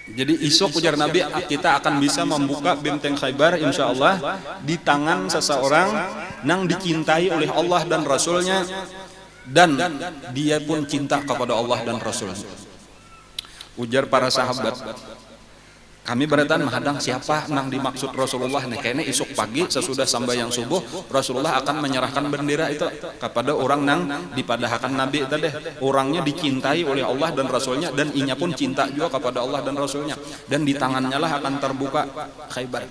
Jadi esok ujar Nabi kita akan bisa membuka benteng Khaybar insya Allah di tangan seseorang yang dicintai oleh Allah dan Rasulnya, dan dia pun cinta kepada Allah dan Rasulnya. Ujar para sahabat, kami beratan menghadang siapa nang dimaksud Rasulullah nih. Kayaknya esok pagi sesudah sembahyang subuh Rasulullah akan menyerahkan bendera itu kepada orang nang dipadahkan Nabi tadi. Orangnya dicintai oleh Allah dan Rasulnya, dan inya pun cinta juga kepada Allah dan Rasulnya, dan di tangannya lah akan terbuka Khaybar.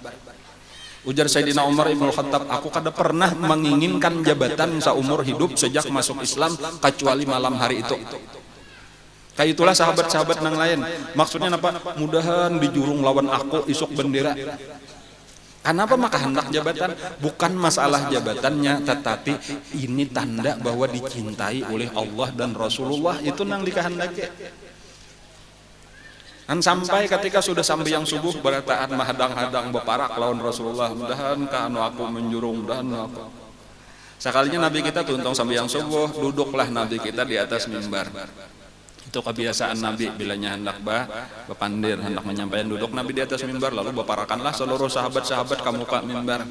Ujar Sayyidina Umar Ibn Khattab, aku kada pernah menginginkan jabatan seumur hidup sejak masuk Islam kecuali malam hari itu. Kayak itulah sahabat-sahabat nang lain. Maksudnya apa? Mudahan dijurung lawan aku isuk bendera. Kenapa maka hendak jabatan? Bukan masalah jabatannya, tetapi ini tanda bahwa dicintai oleh Allah dan Rasulullah, itu nang dikehendaki. Dan sampai ketika sudah sambayang subuh berataan mahadang-hadang beparak lawan Rasulullah, mudahan kanu aku menjurung, mudahan aku. Sekalinya Nabi kita tuntung sambayang subuh, duduklah Nabi kita di atas mimbar. Itu kebiasaan Nabi bilanya hendak bepandir, hendak menyampaikan duduk Nabi di atas mimbar, lalu beparakanlah seluruh sahabat-sahabat ke muka mimbar.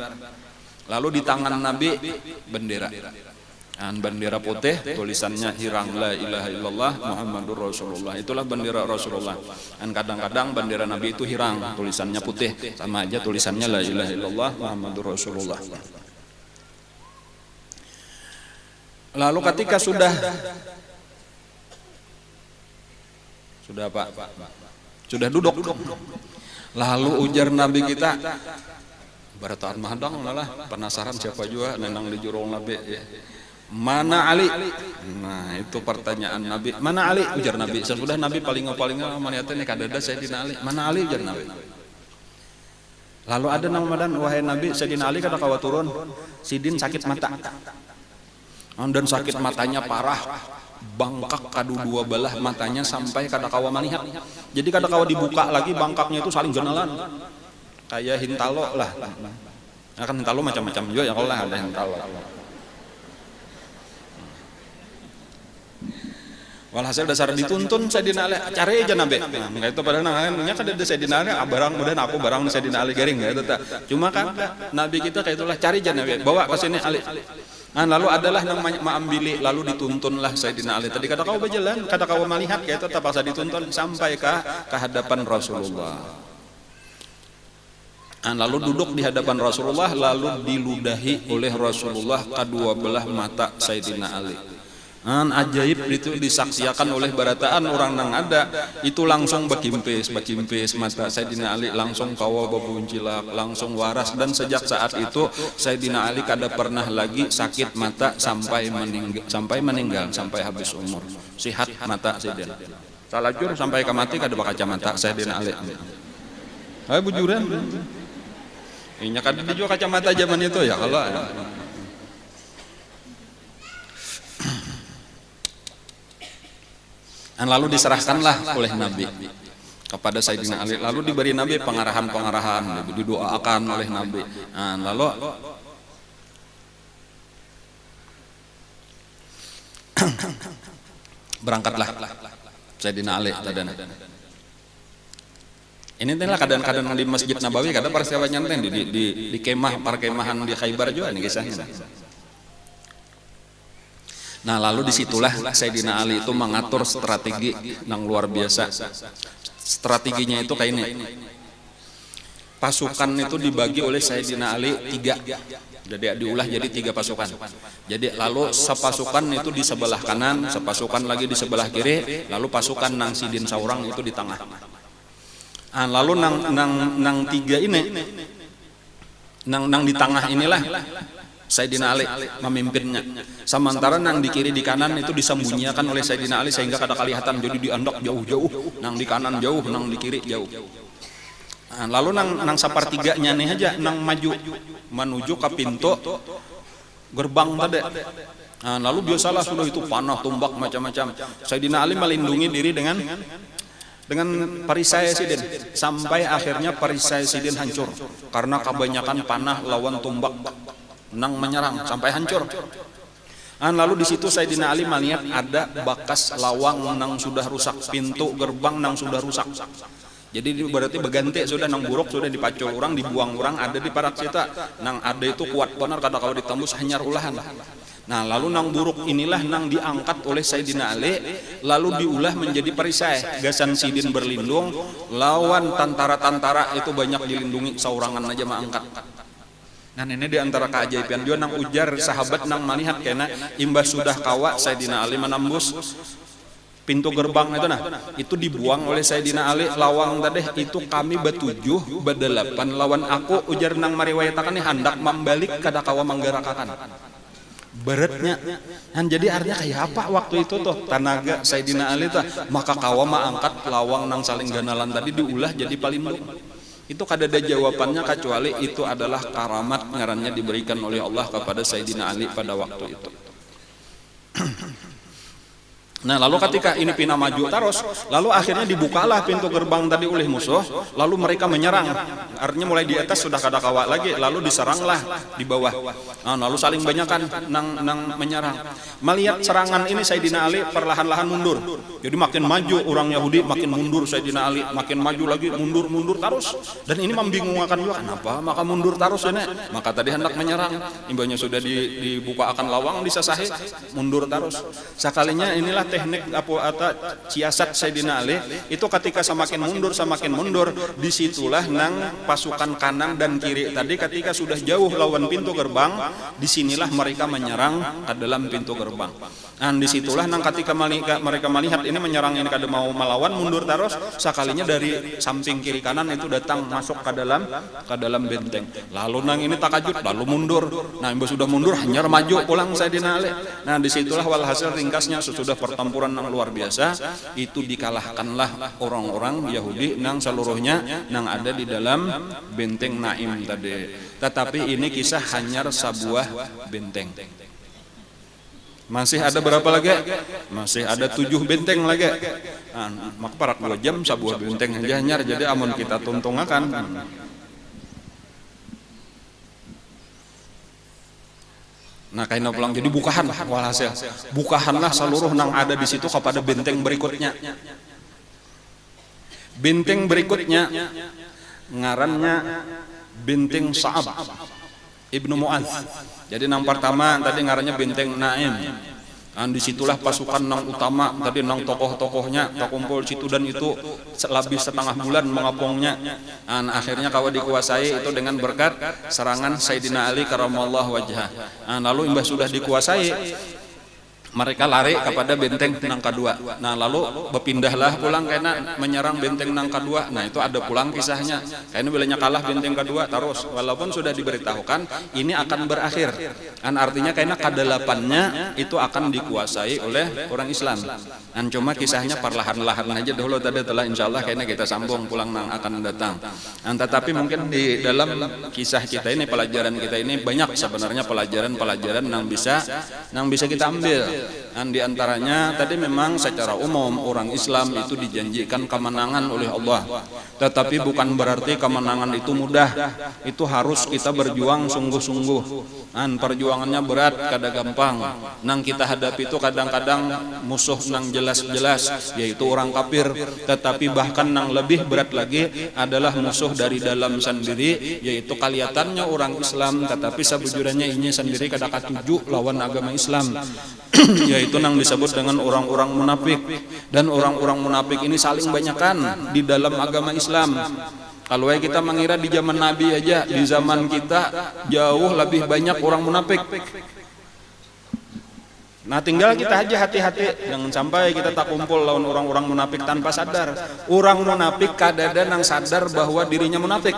Lalu di tangan Nabi bendera. Bendera putih, tulisannya hirang la ilaha illallah Muhammadur Rasulullah. Itulah bendera Rasulullah. Dan kadang-kadang bendera Nabi itu hirang, tulisannya putih, sama aja tulisannya la ilaha illallah Muhammadur Rasulullah. Lalu ketika sudah apa? Sudah duduk. Lalu ujar Nabi kita, barataan mahadang lah, penasaran siapa juga nenang di jurung Nabi ya. Mana Ali? Nah itu pertanyaan Nabi. Mana Ali? Ujar Nabi. Sesudah Nabi paling maniatnya nih kadada Sayyidina Ali. Mana Ali? Ujar Nabi. Lalu ada nama madan, wahai Nabi, Sayyidina Ali kada kawa turun. Sidin sakit mata. Dan sakit matanya parah. Bangkak kadu dua belah matanya sampai kada kawa melihat. Jadi kada kawa dibuka lagi, bangkaknya itu saling genalan. Kayak hintalo lah. Nah, kan hintalo macam-macam juga ya kalau ada hintalo. Walhasil dasar dituntun Sayyidina Ali, cari aja Nabi. Nah, itu padahal namanya kan ada Sayyidina Ali, barang kemudian aku barang Sayyidina Ali garing gitu tak. Cuma kan Nabi kita kayak itulah, cari aja Nabi, bawa ke sini Ali. Nah, lalu adalah namanya maambili, lalu dituntunlah Sayyidina Ali. Tadi kata kau berjalan, kata kau melihat kayak itu terpaksa dituntun sampai ke hadapan Rasulullah. Nah, lalu duduk di hadapan Rasulullah, lalu diludahi oleh Rasulullah kedua belah mata Sayyidina Ali. Ajaib itu disaksikan oleh barataan orang nang ada, itu langsung bakimpis mata Sayyidina Ali, langsung kawa babuncilak, langsung waras. Dan sejak saat itu Sayyidina Ali kada pernah lagi sakit mata sampai meninggal sampai habis umur, sihat mata Sayyidina. Salajur sampai ke mati kada kacamata Sayyidina Ali. Hai bujuran. Ini kada dijual kacamata zaman itu ya kalau dan lalu diserahkanlah oleh Nabi kepada Sayyidina Ali. Lalu diberi Nabi pengarahan, didoakan oleh Nabi. Nah, lalu berangkatlah Sayyidina Ali tadana. Ini adalah keadaan di Masjid Nabawi, kadang peristiwa nyanten di kemah, perkemahan di Khaybar juga nih kisahnya. Nah lalu disitulah Sayyidina Ali itu mengatur strategi yang luar biasa. Strateginya itu kayak ini. Pasukan itu dibagi oleh Sayyidina Ali 3. Jadi diulah jadi 3 pasukan. Jadi lalu sepasukan itu di sebelah kanan, sepasukan lagi di sebelah kiri, lalu pasukan nang Sidin Saurang itu di tengah. Nah, lalu nang 3 ini, nang di tengah inilah Sayyidina Ali memimpinnya. Sementara nang di kiri di kanan itu disembunyikan oleh Sayyidina Ali sehingga kada kelihatan, jadi diandok jauh-jauh, nang di kanan jauh, nang di kiri jauh. Nah, lalu nang sepertiganya nih aja nang maju menuju ke pintu gerbang tadi. Nah, lalu biasalah sudah itu panah tumbak macam-macam. Sayyidina Ali melindungi diri dengan perisai Sidin sampai akhirnya perisai Sidin hancur karena kebanyakan panah lawan tumbak nang menyerang sampai hancur. Lalu di situ Sayyidina Ali melihat ada bekas lawang nang sudah rusak, pintu gerbang nang sudah rusak. Jadi berarti berganti sudah nang buruk sudah dipacul orang, dibuang orang, ada di parak cita. Nang ada itu kuat benar kada kalau ditembus hanyar ulahan. Nah lalu nang buruk inilah nang diangkat oleh Sayyidina Ali, lalu diulah menjadi perisai. Gasan Sidin berlindung, lawan tantara-tantara itu banyak dilindungi, saurangan aja mengangkat. Nah ini diantara keajaiban juga nang ujar sahabat nang melihat kena imbas sudah kawa Sayyidina Ali menembus pintu gerbang itu, nah itu dibuang oleh Sayyidina Ali lawang tadi itu kami ber-7 ber-8 lawan aku, ujar nang mariwayatakan nih hendak membalik kada kawa menggerakakan beratnya. Dan jadi artinya kayak apa waktu itu tuh tenaga Sayyidina Ali tuh, maka kawa mengangkat lawang nang saling ganalan tadi diulah jadi pelindung. Itu kada ada jawabannya kecuali itu adalah karamat ngarannya diberikan oleh Allah kepada Sayyidina Ali pada waktu itu. Nah lalu ketika ini pina maju terus, lalu akhirnya dibukalah pintu gerbang tadi oleh musuh, lalu mereka menyerang. Artinya mulai di atas sudah kada kawat lagi, lalu diseranglah di bawah. Nah, lalu saling banyakan nang menyerang. Melihat serangan ini Sayyidina Ali perlahan-lahan mundur. Jadi makin maju orang Yahudi, makin mundur Sayyidina Ali, makin maju lagi, mundur terus. Dan ini membingungkan juga, kenapa maka mundur terus ini? Maka tadi hendak menyerang, imbanya sudah dibuka akan lawang disasahi, mundur terus. Sekalinya inilah teknik atau siasat Sayyidina Ali itu ketika semakin mundur disitulah nang pasukan kanan dan kiri tadi ketika sudah jauh lawan pintu gerbang, disinilah mereka menyerang ke dalam pintu gerbang. Dan disitulah nang ketika mereka melihat ini menyerang ini kada mau melawan, mundur terus, sekalinya dari samping kiri kanan itu datang masuk ke dalam benteng. Lalu nang ini takajud lalu mundur. Nah ibu sudah mundur hanya maju pulang Sayyidina Ali. Nah disitulah walhasil ringkasnya sesudah pertempuran yang luar biasa itu dikalahkanlah orang-orang Yahudi nang seluruhnya nang ada di dalam benteng Naim tadi. Tetapi ini kisah hanya sebuah benteng. Masih ada berapa lagi? Masih ada 7 benteng lagi. Nah, maka parak 2 jam sebuah benteng aja hanyar, jadi amun kita tuntungakan. Nah kain pulang jadi bukahan walhasil bukahanlah seluruh nang ada di situ kepada benteng berikutnya. Benteng berikutnya ngarannya benteng Sa'ab Ibnu Mu'adz. Jadi nang pertama tadi ngarannya benteng Naim. Dan disitulah pasukan nang utama tadi nang tokoh-tokohnya terkumpul situ, dan itu lebih setengah bulan mengapungnya. Dan akhirnya kawa dikuasai itu dengan berkat serangan Sayyidina Ali karamallahu wajhah. Lalu imbah sudah dikuasai, mereka lari kepada benteng nang kedua. Nah lalu berpindahlah pulang karena menyerang benteng nang kedua. Nah itu ada pulang kisahnya. Karena bilanya kalah benteng kedua terus, walaupun sudah diberitahukan ini akan berakhir. Kan artinya karena kedelapannya itu akan dikuasai oleh orang Islam. Dan cuma kisahnya perlahan-lahan aja dahulu tadi telah insyaallah karena kita sambung pulang nang akan datang. Dan tetapi mungkin di dalam kisah kita ini, pelajaran kita ini banyak sebenarnya pelajaran yang bisa kita ambil. Dan diantaranya tadi memang secara umum orang Islam itu dijanjikan kemenangan oleh Allah, tetapi bukan berarti kemenangan itu mudah. Itu harus kita berjuang sungguh-sungguh. Dan perjuangannya berat, kada gampang. Nang kita hadapi itu kadang-kadang musuh nang jelas-jelas yaitu orang kafir, tetapi bahkan nang lebih berat lagi adalah musuh dari dalam sendiri yaitu kelihatannya orang Islam tetapi sebujurnya ini sendiri kada katuju lawan agama Islam. Yaitu nang disebut dengan orang-orang munafik. Dan orang-orang munafik ini saling banyakan di dalam agama Islam. Kalau kita mengira di zaman Nabi aja, di zaman kita jauh lebih banyak orang munafik. Nah tinggal kita aja hati-hati jangan sampai kita tak kumpul lawan orang-orang munafik tanpa sadar. Orang munafik kadada nang sadar bahwa dirinya munafik.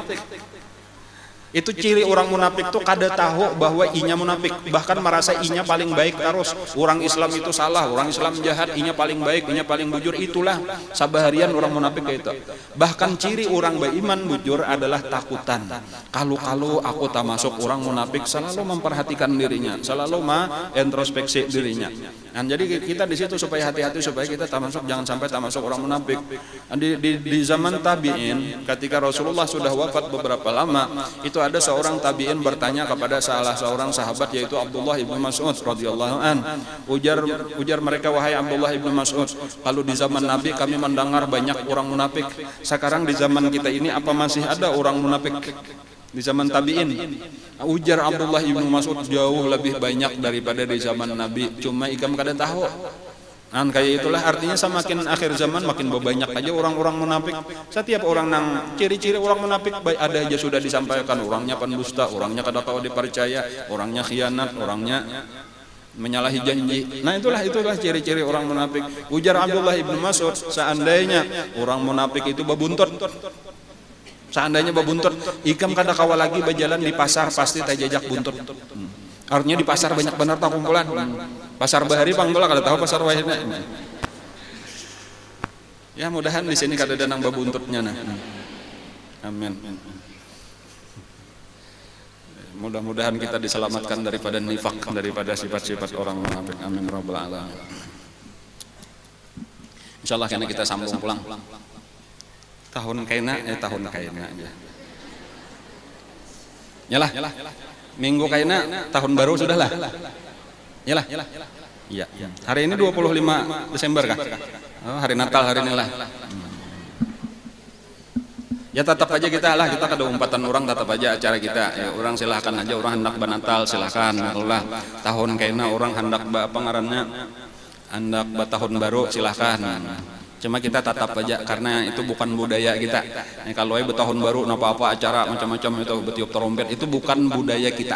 Itu ciri orang munafik tuh kada tahu bahwa inya munafik, bahkan merasa inya paling baik terus. Orang Islam itu salah, orang Islam jahat, inya paling baik, inya paling bujur. Itulah sabaharian orang munafik itu. Bahkan ciri orang beriman bujur adalah takutan. Kalau aku tak masuk orang munafik, selalu memperhatikan dirinya, selalu introspeksi dirinya. Dan jadi kita di situ supaya hati-hati supaya kita tak masuk, jangan sampai tak masuk orang munafik. Di zaman tabi'in ketika Rasulullah sudah wafat beberapa lama, itu ada seorang tabi'in bertanya kepada salah seorang sahabat yaitu Abdullah ibnu Mas'ud radhiyallahu an. Ujar mereka, wahai Abdullah ibnu Mas'ud, kalau di zaman Nabi kami mendengar banyak orang munafik, sekarang di zaman kita ini apa masih ada orang munafik? Di zaman tabi'in, ujar Abdullah ibnu Mas'ud, jauh lebih banyak daripada di zaman Nabi, cuma ikam kada tahu. Dan kayak itulah artinya semakin akhir zaman makin banyak aja orang-orang munafik. Setiap orang nang ciri-ciri orang munafik baik ada aja sudah disampaikan, orangnya pendusta, orangnya kada tahu dipercaya, orangnya khianat, orangnya menyalahi janji. Nah itulah ciri-ciri orang munafik. Ujar Abdullah ibnu Mas'ud, seandainya orang munafik itu bebuntut, seandainya bebuntut, ikam kada kawal lagi berjalan di pasar pasti tajajak buntut. Artinya di pasar banyak benar tak kumpulan. Pasar bahari panggola kada tahu pasar wahidna. Ya mudahan di sini kada ada nang bebuntutnya nah. Amin. Mudah-mudahan kita diselamatkan daripada nifak, daripada sifat-sifat orang munafik. Amin rabbal alamin. Insyaallah karena kita sambung pulang. Tahun kaina aja. Yalah. Minggu kaina tahun baru sudahlah. Yalah. Iya. Hari ini 25 Desember kah? Oh, hari Natal hari inilah. Ya tetap aja kita kada umpatan orang tetap aja acara kita. Ya, orang silahkan aja, orang hendak banatal silahkan. Allah tahun kaina orang hendak apa ngarannya? Hendak tahun baru silahkan. Cuma kita tetap aja karena itu bukan budaya kita. Kalau tahun baru apa-apa acara macam-macam itu betiup trompet itu bukan budaya kita.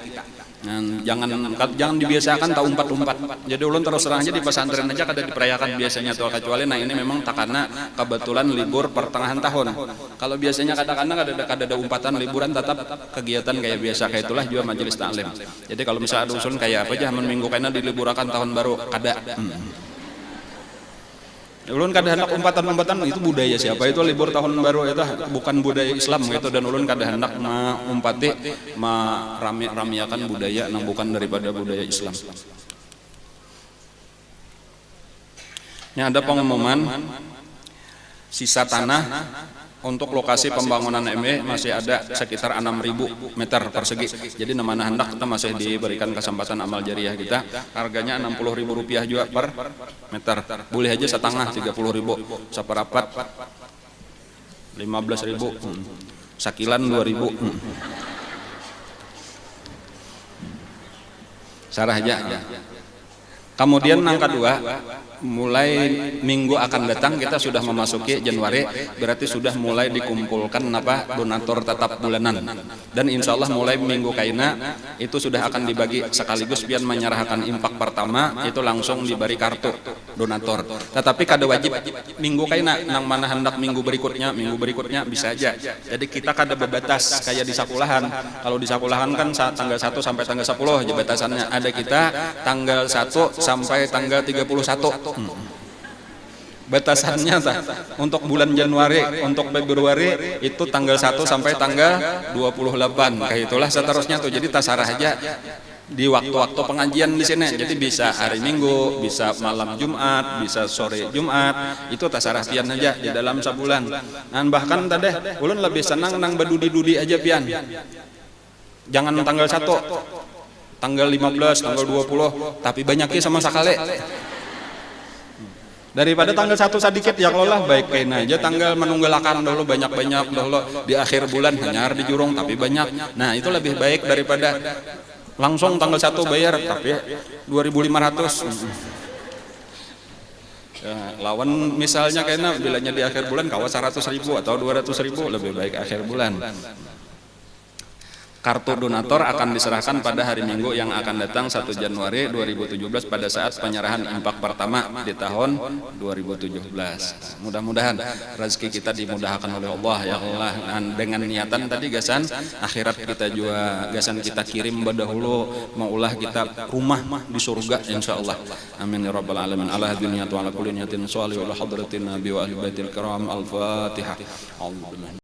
Nah, jangan dibiasakan tak umpat-umpat. Jadi ulun terus terang aja di pesantren aja kada diperayakan biasanya tuh, kecuali nah ini memang takana kebetulan libur pertengahan tahun. Kalau biasanya kadang-kadang kada ada umpatan liburan, tetap kegiatan kayak biasa, kayak itulah juga majelis taklim. Jadi kalau misalnya ada usul kayak apa aja minggu kena diliburakan tahun baru kada. Ulun kada hendak umpatan-umpatan itu budaya siapa itu libur tahun baru itu bukan budaya Islam gitu, dan ulun kada hendak mengumpati meramiakan budaya yang bukan daripada budaya Islam. Ini ada pengumuman sisa tanah untuk lokasi pembangunan ME masih ada sekitar 6.000 meter persegi. Jadi namanya hendak kita masih diberikan kesempatan amal jariah kita. Harganya Rp60.000 juga per meter. Boleh aja setengah 30.000, seperapat 15.000, sakilan 2.000. Sarah aja. Kemudian yang kedua, mulai minggu akan datang kita sudah memasuki Januari, berarti sudah mulai dikumpulkan donatur tetap bulanan, dan insya Allah mulai minggu kaina itu sudah akan dibagi sekaligus biar menyerahkan impak pertama itu langsung diberi kartu donatur. Tetapi kada wajib minggu kaina, nang mana hendak minggu berikutnya bisa aja. Jadi kita kada bebatas kayak di sekolahan. Kalau di sekolahan kan tanggal 1 sampai tanggal 10 aja batasannya. Ada kita tanggal 1 sampai tanggal 31. Batasannya untuk bulan Januari, untuk Februari itu tanggal 1 sampai tanggal 28. Kayak itulah seterusnya tuh. Jadi tasarah aja di waktu-waktu pengajian di sini. Jadi bisa hari Minggu, bisa malam Jumat, bisa sore Jumat. Itu tasarah pian aja di dalam sebulan. Dan bahkan tadi ulun lebih senang nang bedudi-dudi aja pian. Jangan tanggal 1, tanggal 15, tanggal 20, tapi banyaknya sama sekali. Daripada tanggal 1 sedikit ya kalau lah baik kena aja tanggal menunggalakan dulu banyak-banyak dulu di akhir bulan hanyar di jurung tapi banyak. Nah itu lebih baik daripada langsung tanggal 1 bayar tapi 2.500. Ya, lawan misalnya kena bilanya di akhir bulan kawas 100.000 atau 200.000, lebih baik akhir bulan. Kartu donatur akan diserahkan pada hari Minggu yang akan datang 1 Januari 2017 pada saat penyerahan impak pertama di tahun 2017. Mudah-mudahan rezeki kita dimudahkan oleh Allah ya Allah. Dan dengan niatan tadi gasan akhirat kita juga gasan kita kirim berdahulu maulah kita rumah di surga insyaallah. Amin ya rabbal alamin. Ala dunya wa ala kulli niyatin shalih wa hadratin nabi wa ahli baitil kiram. Al-Fatihah.